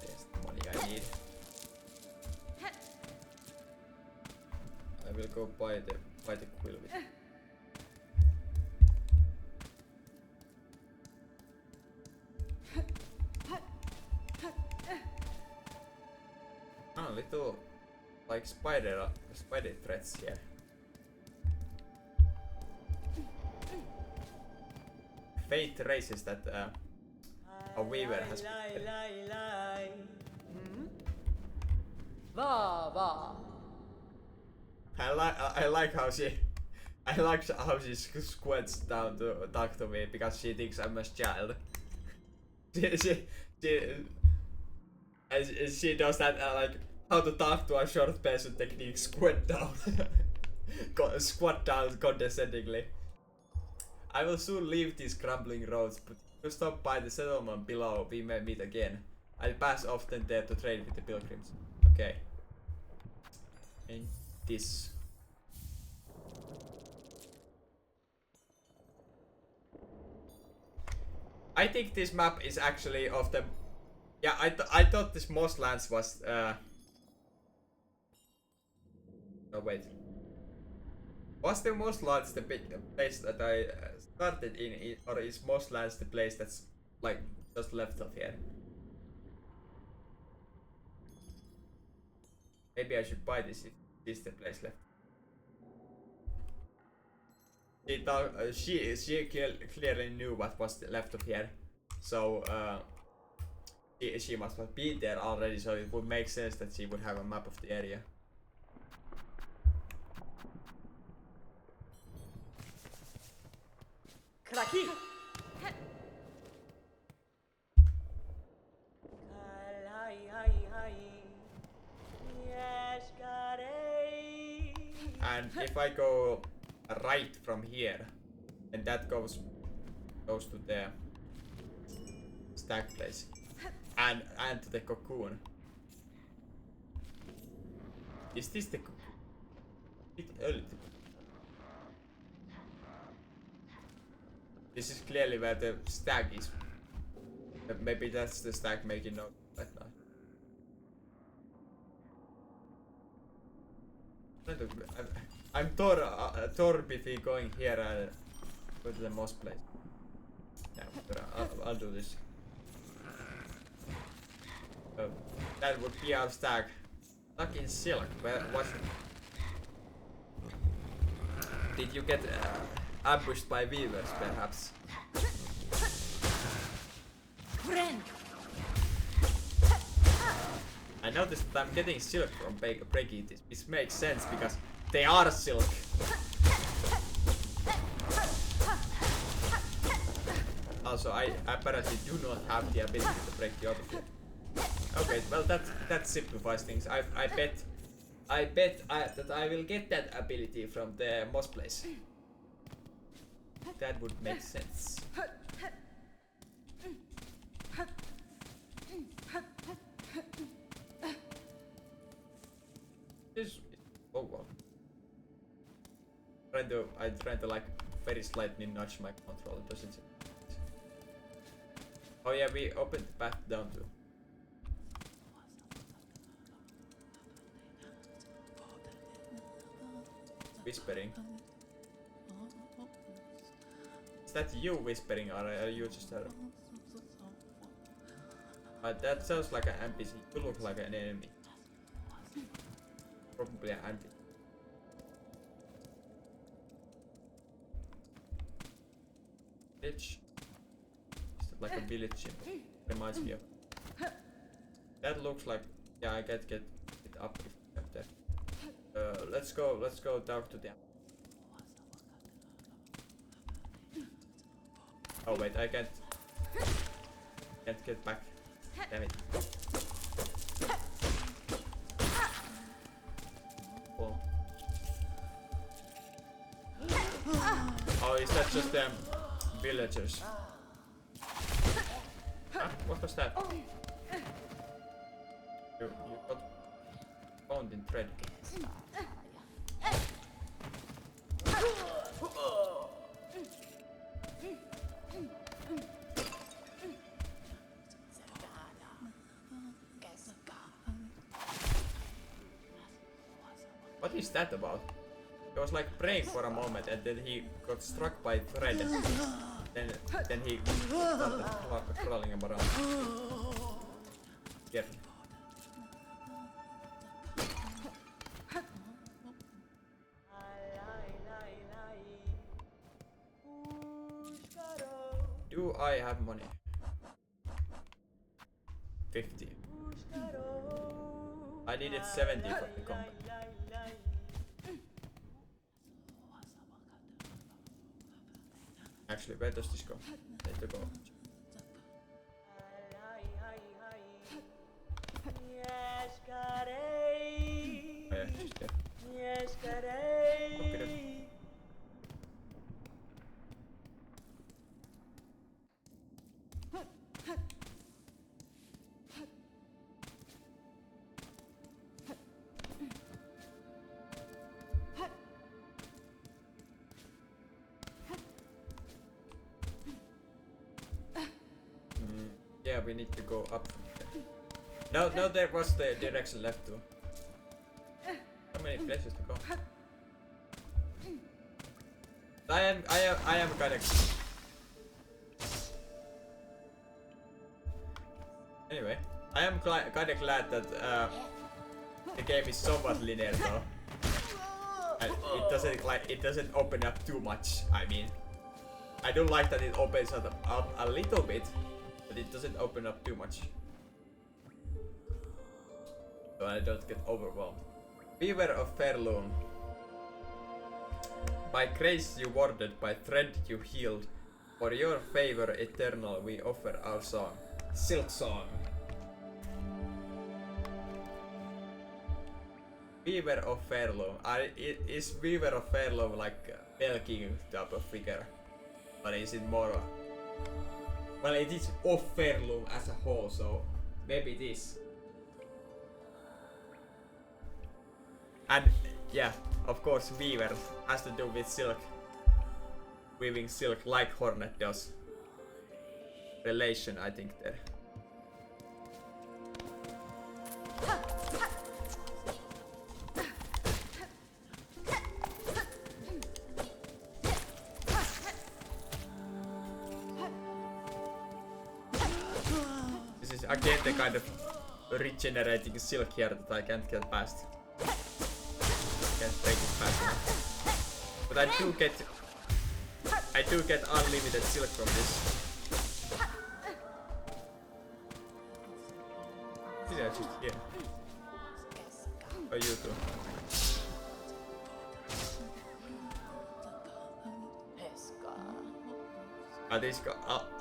There's the money I need. I will go buy the quill with it. Little like spider threads here. Fate races that a weaver has been. I like how she squints down to talk to me because she thinks I'm a child. she does that like how to talk to a short person technique, squat down. Squat down condescendingly. I will soon leave these crumbling roads, but if you stop by the settlement below, we may meet again. I'll pass often there to trade with the pilgrims. Okay. And this. I think this map is actually of the... Yeah, I thought this Mosslands was... Oh wait. Was the Mosslands the place that I started in, or is Mosslands the place that's like just left of here? Maybe I should buy this if this is the place left. She clearly knew what was left of here, so she must have been there already. So it would make sense that she would have a map of the area. Kraki. And if I go right from here, and that goes to the stack place, and to the cocoon. Is this the cocoon? Bit early. This is clearly where the stag is. Maybe that's the stag making noise right now. I'm Torbithy going here and go to the moss place. Yeah, I'll do this. That would be our stack. Stuck in silk. Where was it? Did you get ambushed by weavers, perhaps? Friend. I noticed that I'm getting silk from breaking this. This makes sense because they are silk. Also, I apparently do not have the ability to break the other thing. Okay, well that simplifies things. I bet that I will get that ability from the moss place. That would make sense. Oh well. I'm trying to like very slightly nudge my controller. Doesn't it? Oh yeah, we opened the path down to. Whispering. Is that you whispering, or are you just a... that sounds like an NPC. You look like an enemy. Probably an anti. Village. Is that like a village symbol? Reminds me of. That looks like... Yeah, I get it up there. Let's go down to them. Oh wait, I can't get back. Damn it. Cool. Oh, is that just them villagers? Huh? What was that? You got found in thread. What is that about? He was like praying for a moment and then he got struck by thread. Then he started crawling around. Careful. Do I have money? 50. I needed 70 for the combat. Actually, where does this go? Need to go. Oh yeah, she's there. Copy that. Yeah, we need to go up from there. No, there was the direction left too. So many places to go. I am kinda... Anyway, I am kinda glad that the game is somewhat linear though. And it doesn't open up too much. I mean, I don't like that it opens up a little bit, but it doesn't open up too much. So I don't get overwhelmed. Weaver of Fairloom. By grace you warded, by thread you healed. For your favor eternal we offer our song. Silksong. Weaver of Fairloom. Is Weaver of Fairloom like a milking type of figure? Or is it more... Well, it is of Fairloom as a whole, so maybe it is. And yeah, of course Weaver has to do with silk. Weaving silk like Hornet does. Relation, I think, there. again the kind of regenerating silk here that I can't get past. Can't break it fast enough. But I do get unlimited silk from this. Yeah, just here. Oh, you too.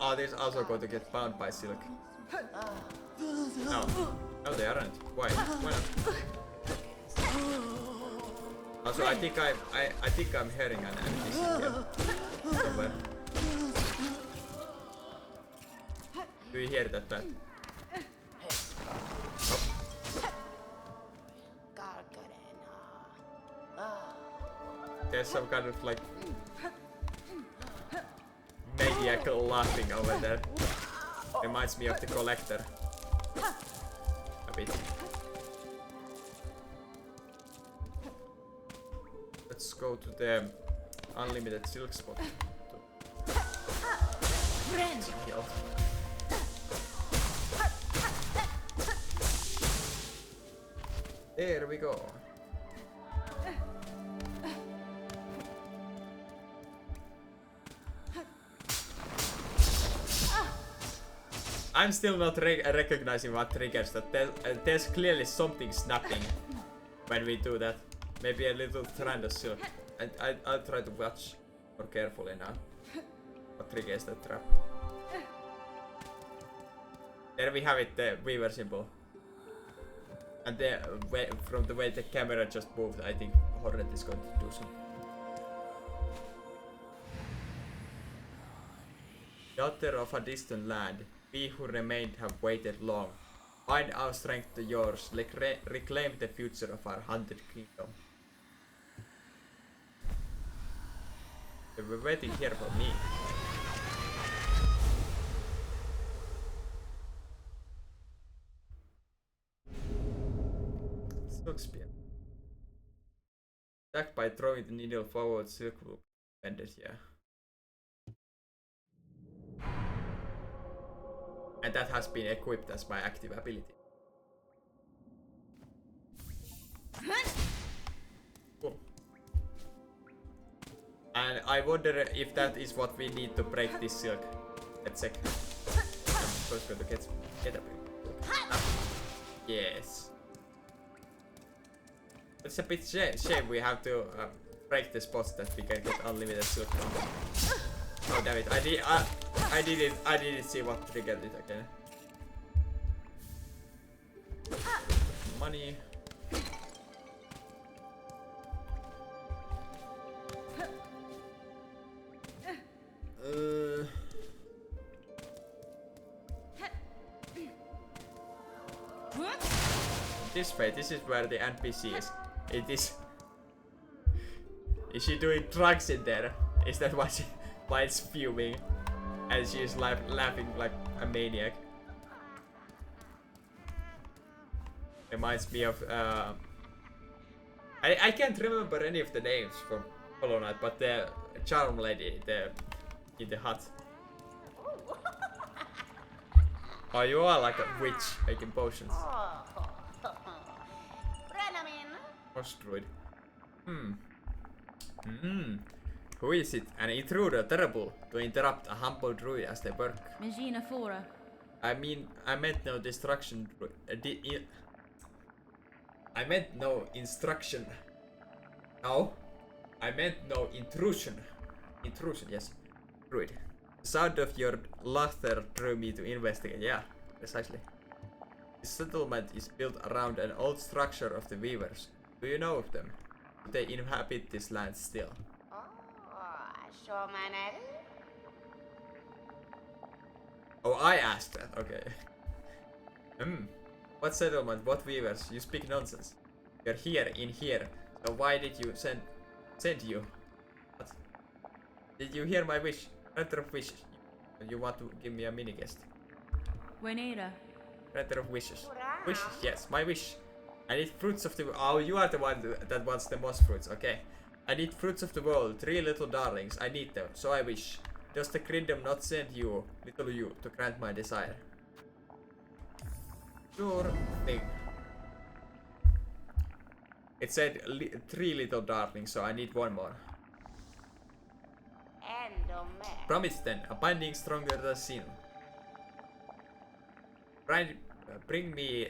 Are these also going to get bound by silk? No. No, they aren't. Why? Why not? Also, I think I'm hearing an NPC here. Somewhere. Do you hear that? There's some kind of like maniacal laughing over there. Reminds me of the collector. A bit. Let's go to the unlimited silk spot. Heal. There we go. I'm still not recognizing what triggers that. There's clearly something snapping when we do that. Maybe a little trend of silk. I'll try to watch more carefully now. What triggers that trap? There we have it, the weaver symbol. And from the way the camera just moved, I think Hornet is going to do something. Daughter of a distant land, we who remained have waited long. Bind our strength to yours, reclaim the future of our hunted kingdom. They were waiting here for me. Silk spear. Attack by throwing the needle forward, silk will bend it, yeah. And that has been equipped as my active ability. Cool. And I wonder if that is what we need to break this silk. Let's check. I'm first going to get a break. Yes. It's a bit shame we have to break the spots that we can get unlimited silk from. Oh damn it! I didn't see what triggered it again. Money. This way. This is where the NPC is. It is. Is she doing drugs in there? Is that why it's fuming? And she's laughing like a maniac. Reminds me of I can't remember any of the names from Hollow Knight, but the charm lady in the hut. Oh, you are like a witch making potions. Boss druid. Who is it? An intruder, terrible to interrupt a humble druid as they work. Magina Fora. I meant no destruction. I meant no instruction. No, I meant no intrusion. Intrusion, yes. Druid. The sound of your laughter drew me to investigate. Yeah, precisely. This settlement is built around an old structure of the weavers. Do you know of them? Do they inhabit this land still? Oh, I asked that. Okay. What settlement? What weavers? You speak nonsense. You're here, in here. So why did you send you? What? Did you hear my wish? Granter of wishes. You want to give me a mini guest? Wenera. Granter of wishes. Wishes, yes, my wish. I need fruits of the. Oh, you are the one that wants the moss fruits. Okay. I need fruits of the world. 3 little darlings. I need them. So I wish. Does the kingdom not send you, little you, to grant my desire? Sure thing. It said 3 little darlings, so I need one more. Endomer. Promise then, a binding stronger than sin. Bring me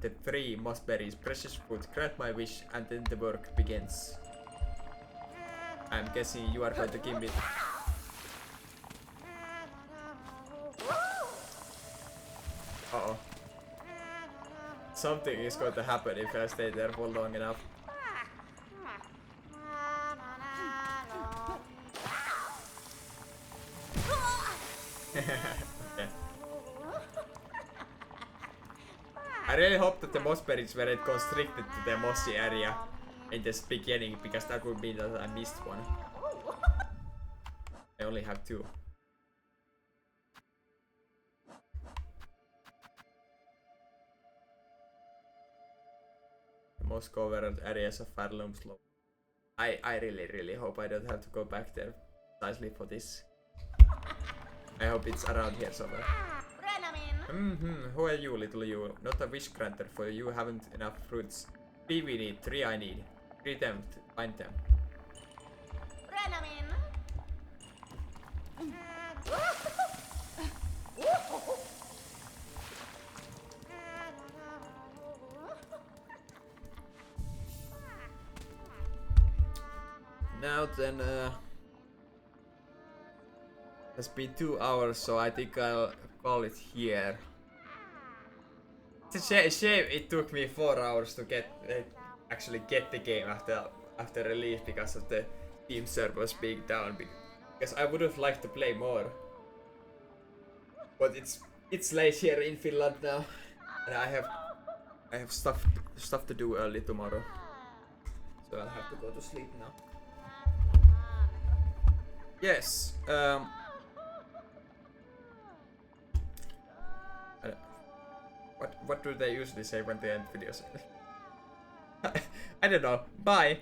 the 3 mossberries, precious fruit, grant my wish, and then the work begins. I'm guessing you are going to give me. Uh-oh. Something is going to happen if I stay there for long enough. Okay. I really hope that the mossberries weren't constricted to the mossy area in the beginning, because that would mean that I missed one. I only have 2. The most covered areas of Farloom Slope. I really hope I don't have to go back there precisely for this. I hope it's around here somewhere. Who are you, little you? Not a wish granter, for you haven't enough fruits. 3 we need, 3 I need. 3 them, find them. Now then, it's been 2 hours, so I think I'll call it here. It's a shame it took me 4 hours to actually get the game after release because of the team servers being down. Because I would have liked to play more, but it's late here in Finland now, and I have stuff to do early tomorrow, so I'll have to go to sleep now. Yes. What do they usually say when they end videos? I don't know. Bye.